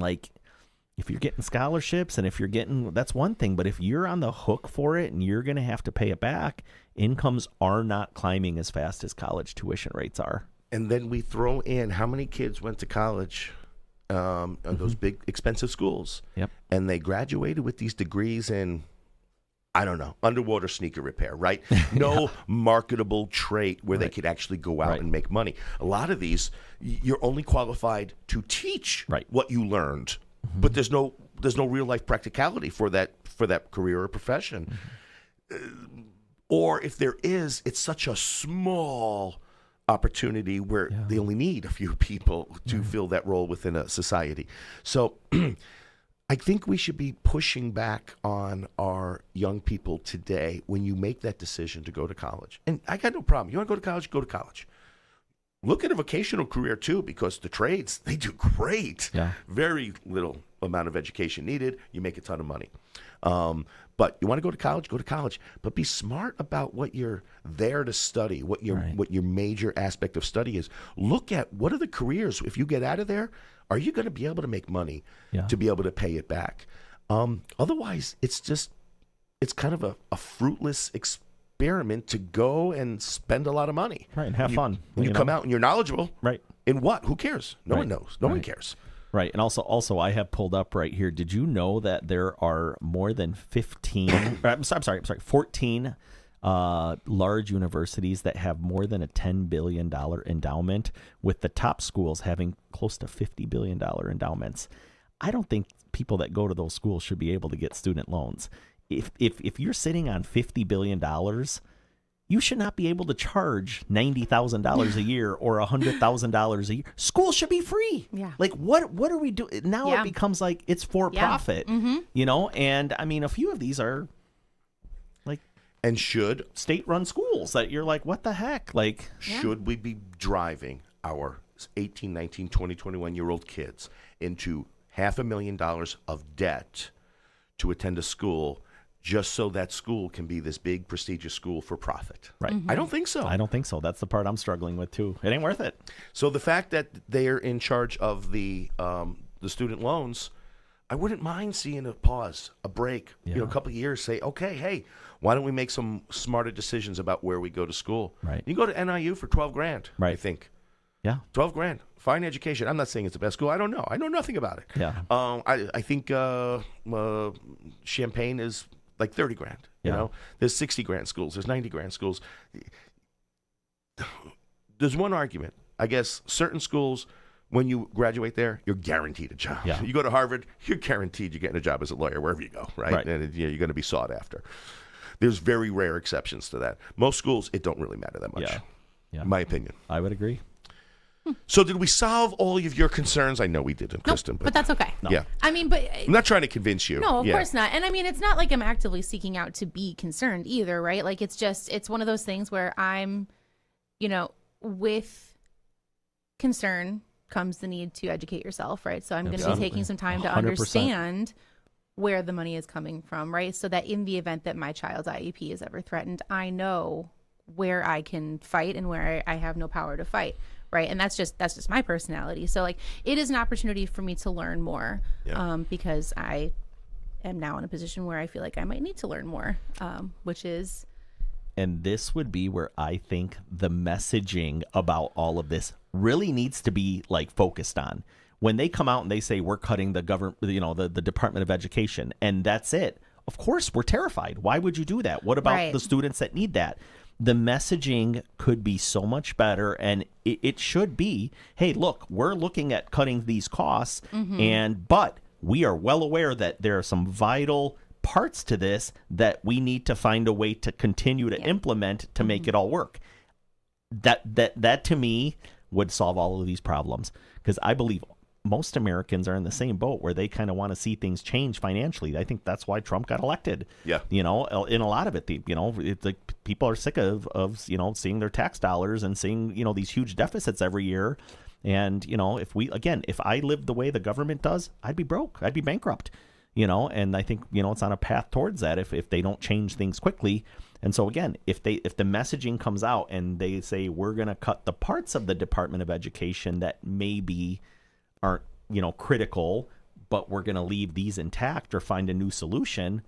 if you're getting scholarships and if you're getting, that's one thing, but if you're on the hook for it and you're going to have to pay it back, incomes are not climbing as fast as college tuition rates are. And then we throw in how many kids went to college, those big expensive schools. Yep. And they graduated with these degrees in, I don't know, underwater sneaker repair, right? No marketable trade where they could actually go out and make money. A lot of these, you're only qualified to teach what you learned, but there's no real life practicality for that career or profession. Or if there is, it's such a small opportunity where they only need a few people to fill that role within a society. So I think we should be pushing back on our young people today when you make that decision to go to college. And I got no problem. You want to go to college? Go to college. Look at a vocational career too, because the trades, they do great. Yeah. Very little amount of education needed. You make a ton of money. But you want to go to college? Go to college. But be smart about what you're there to study, what your major aspect of study is. Look at what are the careers. If you get out of there, are you going to be able to make money to be able to pay it back? Otherwise, it's kind of a fruitless experiment to go and spend a lot of money. Right, and have fun. When you come out and you're knowledgeable. Right. In what? Who cares? No one knows. No one cares. Right. And also I have pulled up right here. Did you know that there are more than 14 large universities that have more than a $10 billion endowment, with the top schools having close to $50 billion endowments? I don't think people that go to those schools should be able to get student loans. If you're sitting on $50 billion, you should not be able to charge $90,000 a year or $100,000 a year. School should be free. Yeah. What are we doing? Now it becomes like it's for profit, and I mean, a few of these are and should state-run schools that you're like, what the heck? Should we be driving our 18, 19, 20, 21-year-old kids into $500,000 of debt to attend a school just so that school can be this big, prestigious school for profit? Right. I don't think so. I don't think so. That's the part I'm struggling with, too. It ain't worth it. So the fact that they're in charge of the student loans, I wouldn't mind seeing a pause, a break, a couple of years, say, okay, hey, why don't we make some smarter decisions about where we go to school? Right. You go to NIU for $12,000, right. I think. Yeah. 12 grand. Fine education. I'm not saying it's the best school. I don't know. I know nothing about it. Yeah. I think Champaign is like 30 grand. You know, there's 60 grand schools. There's 90 grand schools. There's one argument. I guess certain schools, when you graduate there, you're guaranteed a job. Yeah. You go to Harvard, you're guaranteed you're getting a job as a lawyer wherever you go, right? And you're going to be sought after. There's very rare exceptions to that. Most schools, it don't really matter that much, in my opinion. I would agree. So did we solve all of your concerns? I know we didn't, Kristen. But that's okay. Yeah. I mean, but I'm not trying to convince you. No, of course not. And I mean, it's not like I'm actively seeking out to be concerned either, right? Like, it's one of those things where I'm, with concern comes the need to educate yourself, right? So I'm going to be taking some time to 100%. understand where the money is coming from, right? So that in the event that my child's IEP is ever threatened, I know where I can fight and where I have no power to fight. Right. And that's just my personality. So like it is an opportunity for me to learn more because I am now in a position where I feel like I might need to learn more, which is. And this would be where I think the messaging about all of this really needs to be like focused on. When they come out and they say we're cutting the government, the Department of Education, and that's it. Of course, we're terrified. Why would you do that? What about the students that need that? The messaging could be so much better, and it should be, hey, look, we're looking at cutting these costs, but we are well aware that there are some vital parts to this that we need to find a way to continue to implement to make it all work. That to me would solve all of these problems, because I believe most Americans are in the same boat where they kind of want to see things change financially. I think that's why Trump got elected. Yeah. In a lot of it, it's like people are sick of seeing their tax dollars and seeing, these huge deficits every year. And, if I lived the way the government does, I'd be broke. I'd be bankrupt, and I think, it's on a path towards that if they don't change things quickly. And so again, if the messaging comes out and they say, we're going to cut the parts of the Department of Education that maybe aren't critical, but we're going to leave these intact or find a new solution,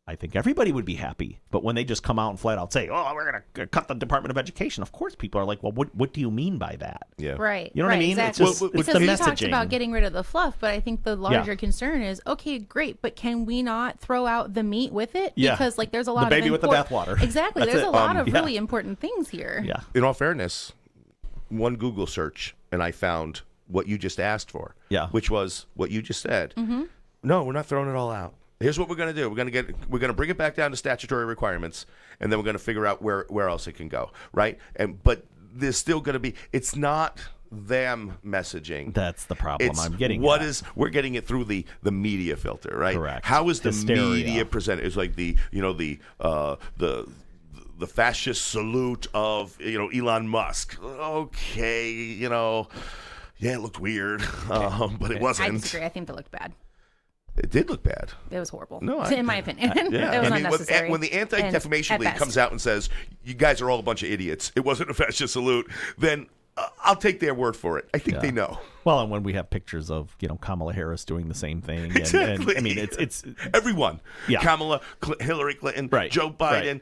I think everybody would be happy. But when they just come out and flat out say, oh, we're going to cut the Department of Education, of course people are like, well, what do you mean by that? Yeah. Right. You know what I mean? Exactly. It's just because the we messaging. talked about getting rid of the fluff, but I think the larger concern is, okay, great, but can we not throw out the meat with it? Yeah. Because there's a lot the baby with the bathwater. Exactly. That's There's it. a lot of really important things here. Yeah. In all fairness, one Google search and I found what you just asked for, which was what you just said. No, we're not throwing it all out. Here's what we're going to do. We're going to bring it back down to statutory requirements, and then we're going to figure out where else it can go, right? But there's still going to be. It's not them messaging. That's the problem. I'm getting. We're getting it through the media filter, right? Correct. How is the Hysteria. media presented? It's like the fascist salute of Elon Musk. Okay, yeah, it looked weird, but it wasn't. I disagree. I think that looked bad. It did look bad. It was horrible. No, in my opinion. It was unnecessary. When the Anti-Defamation and League at comes best. out and says, you guys are all a bunch of idiots, it wasn't a fascist salute, then I'll take their word for it. I think they know. Well, and when we have pictures of Kamala Harris doing the same thing, Exactly. and I mean it's everyone. Yeah. Kamala, Hillary Clinton, Right. Joe Biden,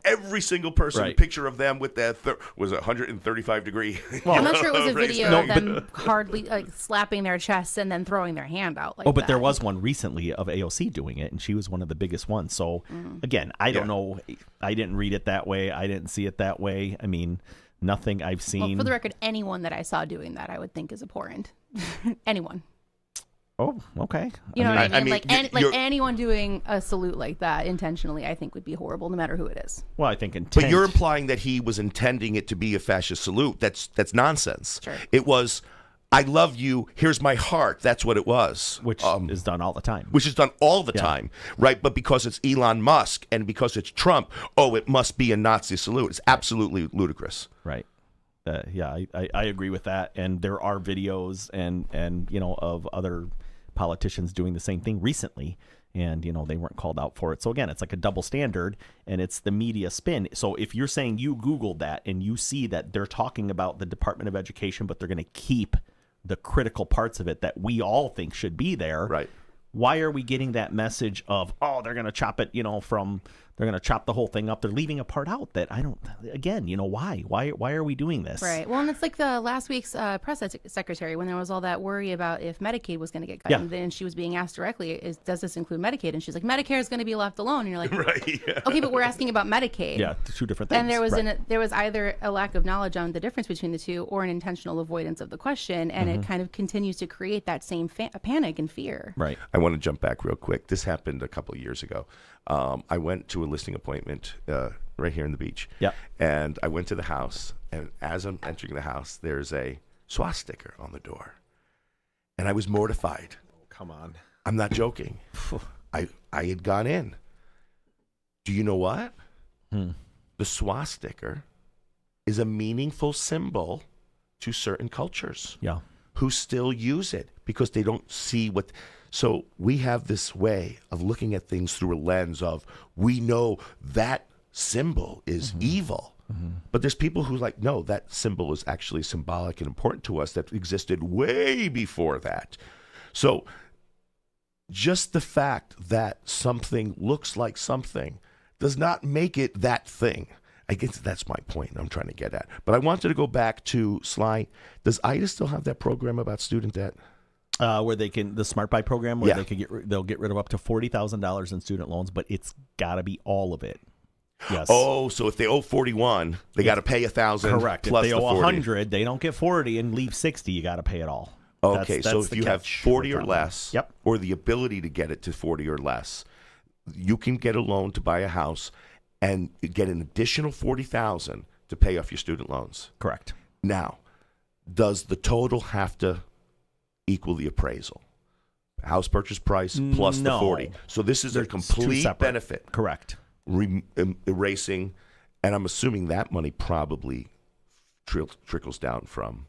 every single person. Right. Picture of them with that was 135 degree. I'm not sure it was a raised video hand. of them hardly slapping their chests and then throwing their hand out like that. but there was one recently of AOC doing it, and she was one of the biggest ones. So again, I don't know. I didn't read it that way. I didn't see it that way. I mean, nothing I've seen. Well, for the record, anyone that I saw doing that, I would think is abhorrent. Anyone. Oh, okay. You know what I mean? you're- Anyone doing a salute like that intentionally, I think would be horrible, no matter who it is. Well, I think intent. But you're implying that he was intending it to be a fascist salute. That's nonsense. Sure. It was, I love you, here's my heart. That's what it was. which is done all the time. Which is done all the time, right? But because it's Elon Musk and because it's Trump, it must be a Nazi salute. It's absolutely ludicrous. Right. I agree with that. And there are videos and of other politicians doing the same thing recently, and they weren't called out for it. So again, it's like a double standard, and it's the media spin. So if you're saying you Googled that and you see that they're talking about the Department of Education, but they're going to keep the critical parts of it that we all think should be there, right? Why are we getting that message of, they're going to chop it, from They're going to chop the whole thing up. They're leaving a part out that I don't. Again, why? Why are we doing this? Right. Well, and it's like the last week's press secretary when there was all that worry about if Medicaid was going to get cut. Yeah. And then she was being asked directly, does this include Medicaid? And she's like, Medicare is going to be left alone. And you're like, right, yeah. Okay, but we're asking about Medicaid. Yeah, two different things. And there was either a lack of knowledge on the difference between the two or an intentional avoidance of the question. And it kind of continues to create that same panic and fear. Right. I want to jump back real quick. This happened a couple of years ago. I went to a listing appointment right here in the beach. Yeah. And I went to the house, and as I'm entering the house, there's a swastika on the door. And I was mortified. Oh, come on. I'm not joking. I had gone in. Do you know what? The swastika is a meaningful symbol to certain cultures. Yeah. Who still use it because they don't see what. So we have this way of looking at things through a lens of, we know that symbol is evil. But there's people who like, no, that symbol is actually symbolic and important to us that existed way before that. So just the fact that something looks like something does not make it that thing. I guess that's my point I'm trying to get at. But I wanted to go back to Sly. Does IDA still have that program about student debt? Where they can, the Smart Buy program, where they'll get rid of up to $40,000 in student loans, but it's got to be all of it. Yes. Oh, so if they owe 41, they got to pay 1,000. Correct. Plus if they the owe 40. 100, they don't get 40 and leave 60. You got to pay it all. Okay, so if you have 40 or less, yep, or the ability to get it to 40 or less, you can get a loan to buy a house and get an additional $40,000 to pay off your student loans. Correct. Now, does the total have to equal the appraisal? House purchase price plus the 40. So this is a complete benefit. Correct. Erasing, and I'm assuming that money probably trickles down from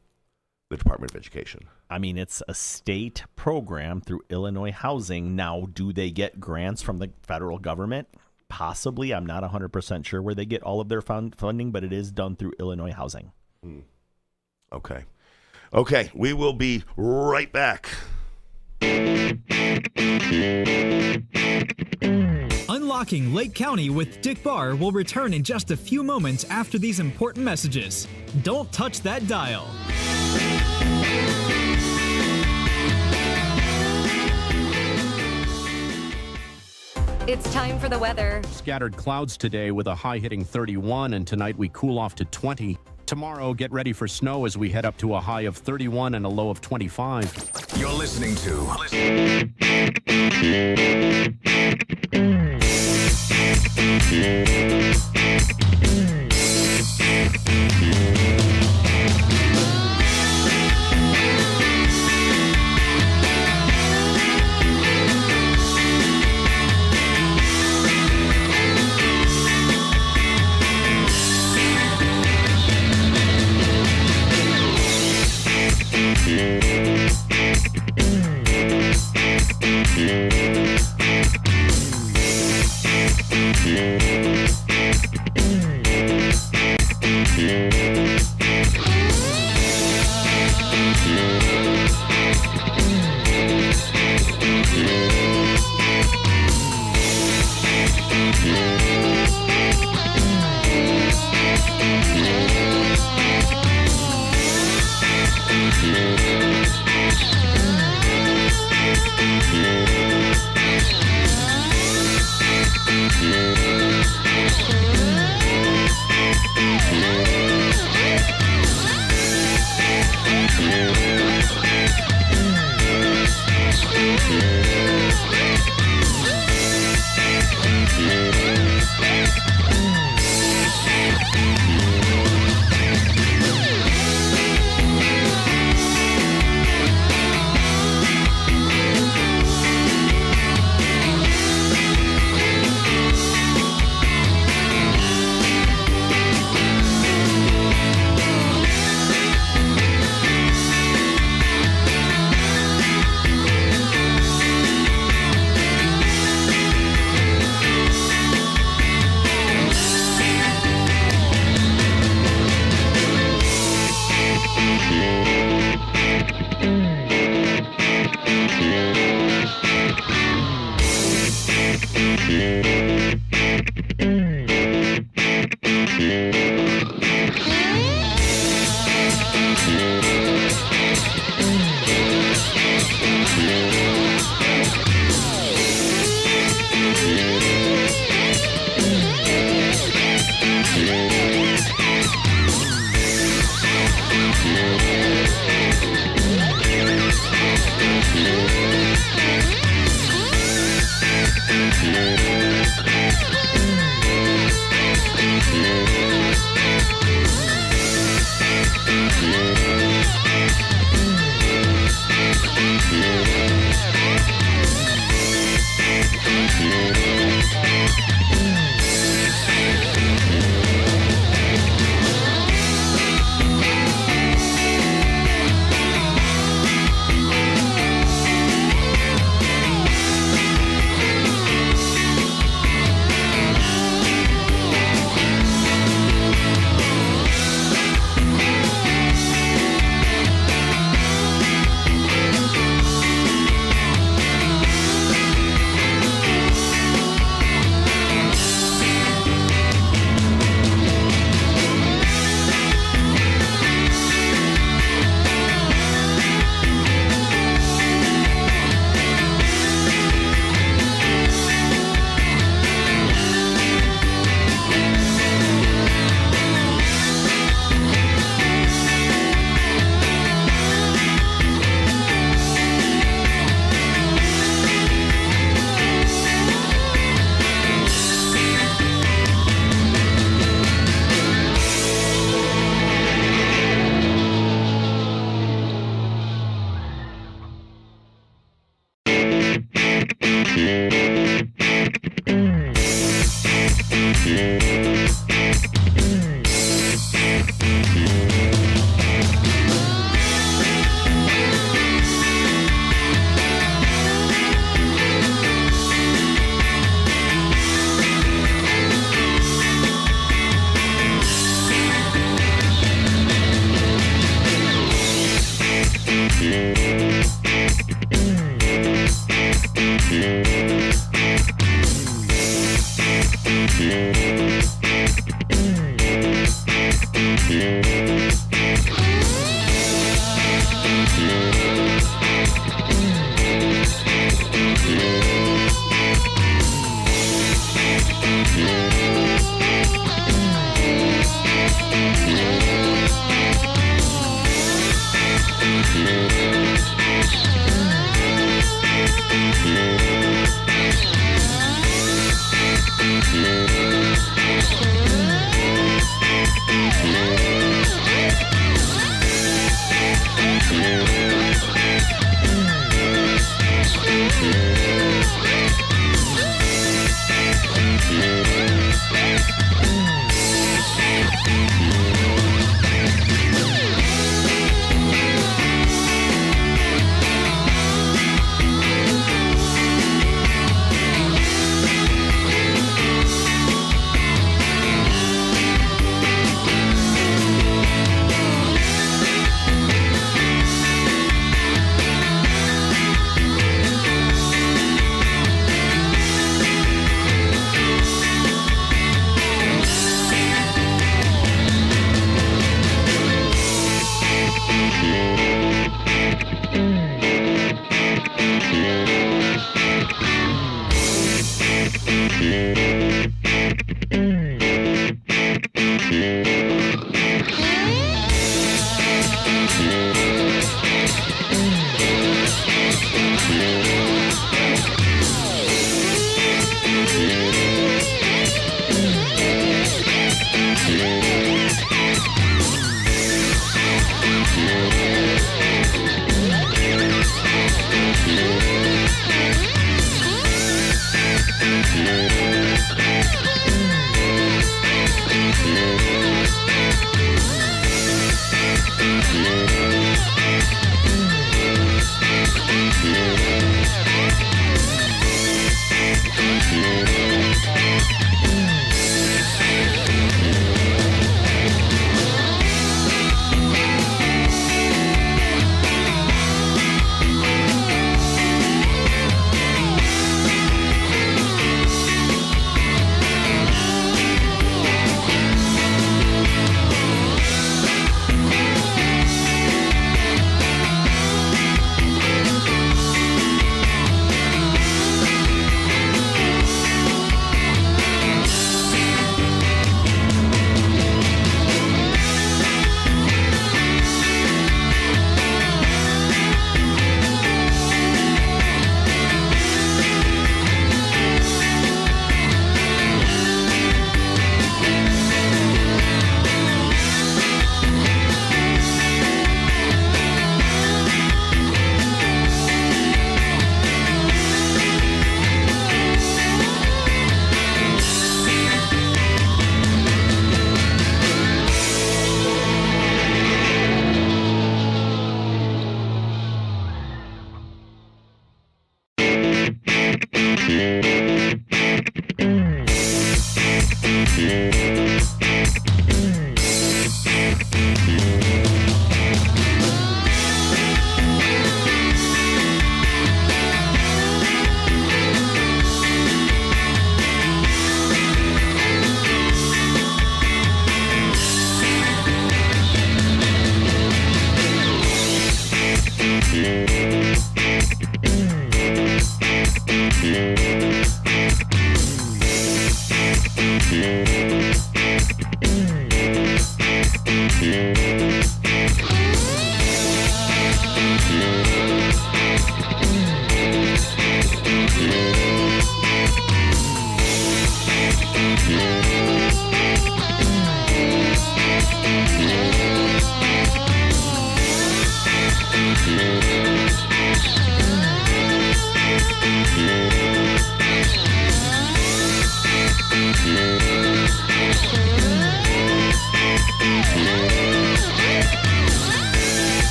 the Department of Education. I mean, it's a state program through Illinois Housing. Now, do they get grants from the federal government? Possibly. I'm not 100% sure where they get all of their funding, but it is done through Illinois Housing. Okay. Okay, we will be right back. Unlocking Lake County with Dick Barr will return in just a few moments after these important messages. Don't touch that dial. It's time for the weather. Scattered clouds today with a high hitting 31, and tonight we cool off to 20. Tomorrow, get ready for snow as we head up to a high of 31 and a low of 25. You're listening to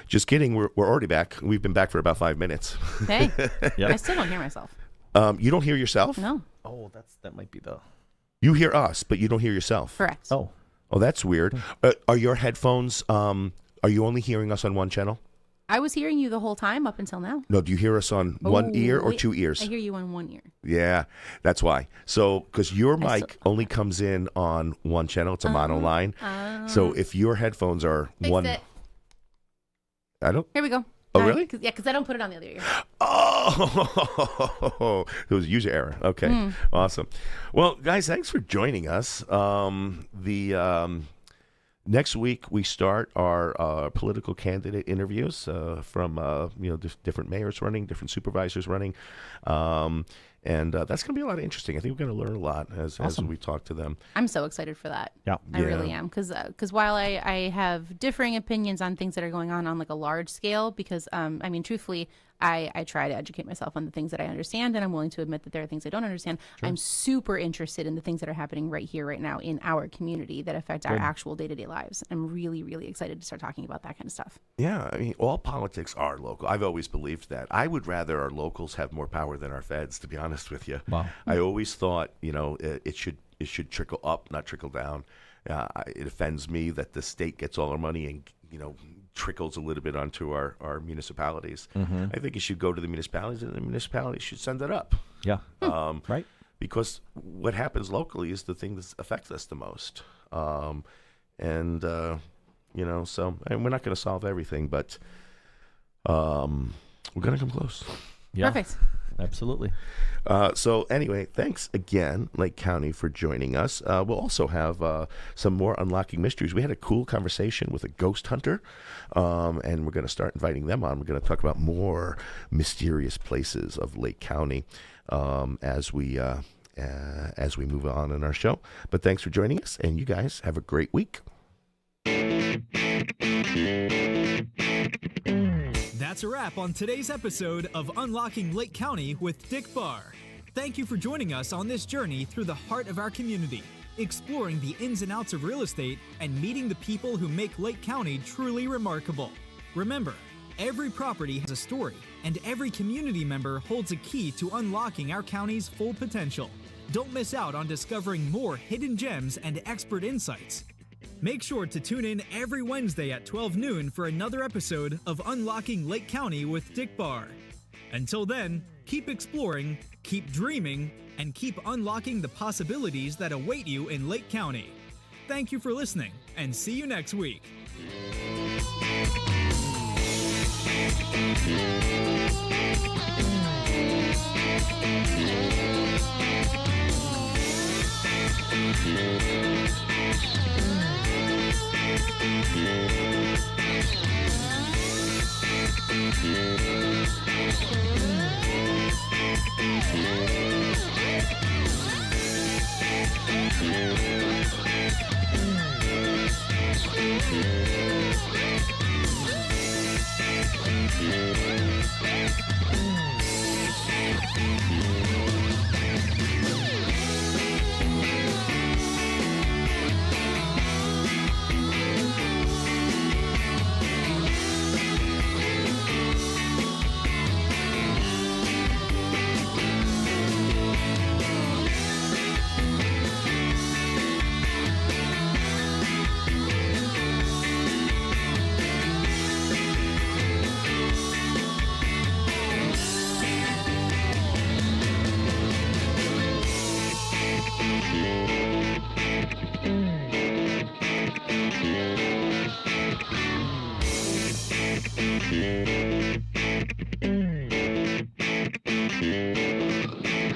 Just kidding. We're already back. We've been back for about 5 minutes. Hey, I still don't hear myself. You don't hear yourself? No. Oh, that might be the. You hear us, but you don't hear yourself. Correct. Oh, that's weird. Are your headphones? Are you only hearing us on one channel? I was hearing you the whole time up until now. No, do you hear us on one ear or 2 ears? I hear you on one ear. Yeah, that's why. So, because your mic only comes in on one channel, it's a mono line. So, if your headphones are one, it. I don't. Here we go. Oh, really? Because I don't put it on the other ear. Oh, it was user error. Okay, awesome. Well, guys, thanks for joining us. Next week, we start our political candidate interviews from different mayors running, different supervisors running, and that's going to be a lot of interesting. I think we're going to learn a lot as we talk to them. I'm so excited for that. Yeah, I really am, because while I have differing opinions on things that are going on like a large scale, because truthfully, I try to educate myself on the things that I understand, and I'm willing to admit that there are things I don't understand. Sure. I'm super interested in the things that are happening right here, right now in our community that affect our actual day-to-day lives. I'm really, really excited to start talking about that kind of stuff. Yeah, I mean, all politics are local. I've always believed that. I would rather our locals have more power than our feds, to be honest with you. Wow. I always thought, it should trickle up, not trickle down. It offends me that the state gets all our money and, trickles a little bit onto our municipalities. Mm-hmm. I think it should go to the municipalities, and the municipalities should send it up. Yeah. Right. Because what happens locally is the thing that affects us the most. So and we're not going to solve everything, but we're going to come close. Yeah. Perfect. Absolutely. So anyway, thanks again, Lake County, for joining us. We'll also have some more Unlocking Mysteries. We had a cool conversation with a ghost hunter, and we're going to start inviting them on. We're going to talk about more mysterious places of Lake County as we move on in our show. But thanks for joining us, and you guys have a great week. That's a wrap on today's episode of Unlocking Lake County with Dick Barr. Thank you for joining us on this journey through the heart of our community, exploring the ins and outs of real estate and meeting the people who make Lake County truly remarkable. Remember, every property has a story, and every community member holds a key to unlocking our county's full potential. Don't miss out on discovering more hidden gems and expert insights. Make sure to tune in every Wednesday at 12 noon for another episode of Unlocking Lake County with Dick Barr. Until then, keep exploring, keep dreaming, and keep unlocking the possibilities that await you in Lake County. Thank you for listening, and see you next week. Yeah.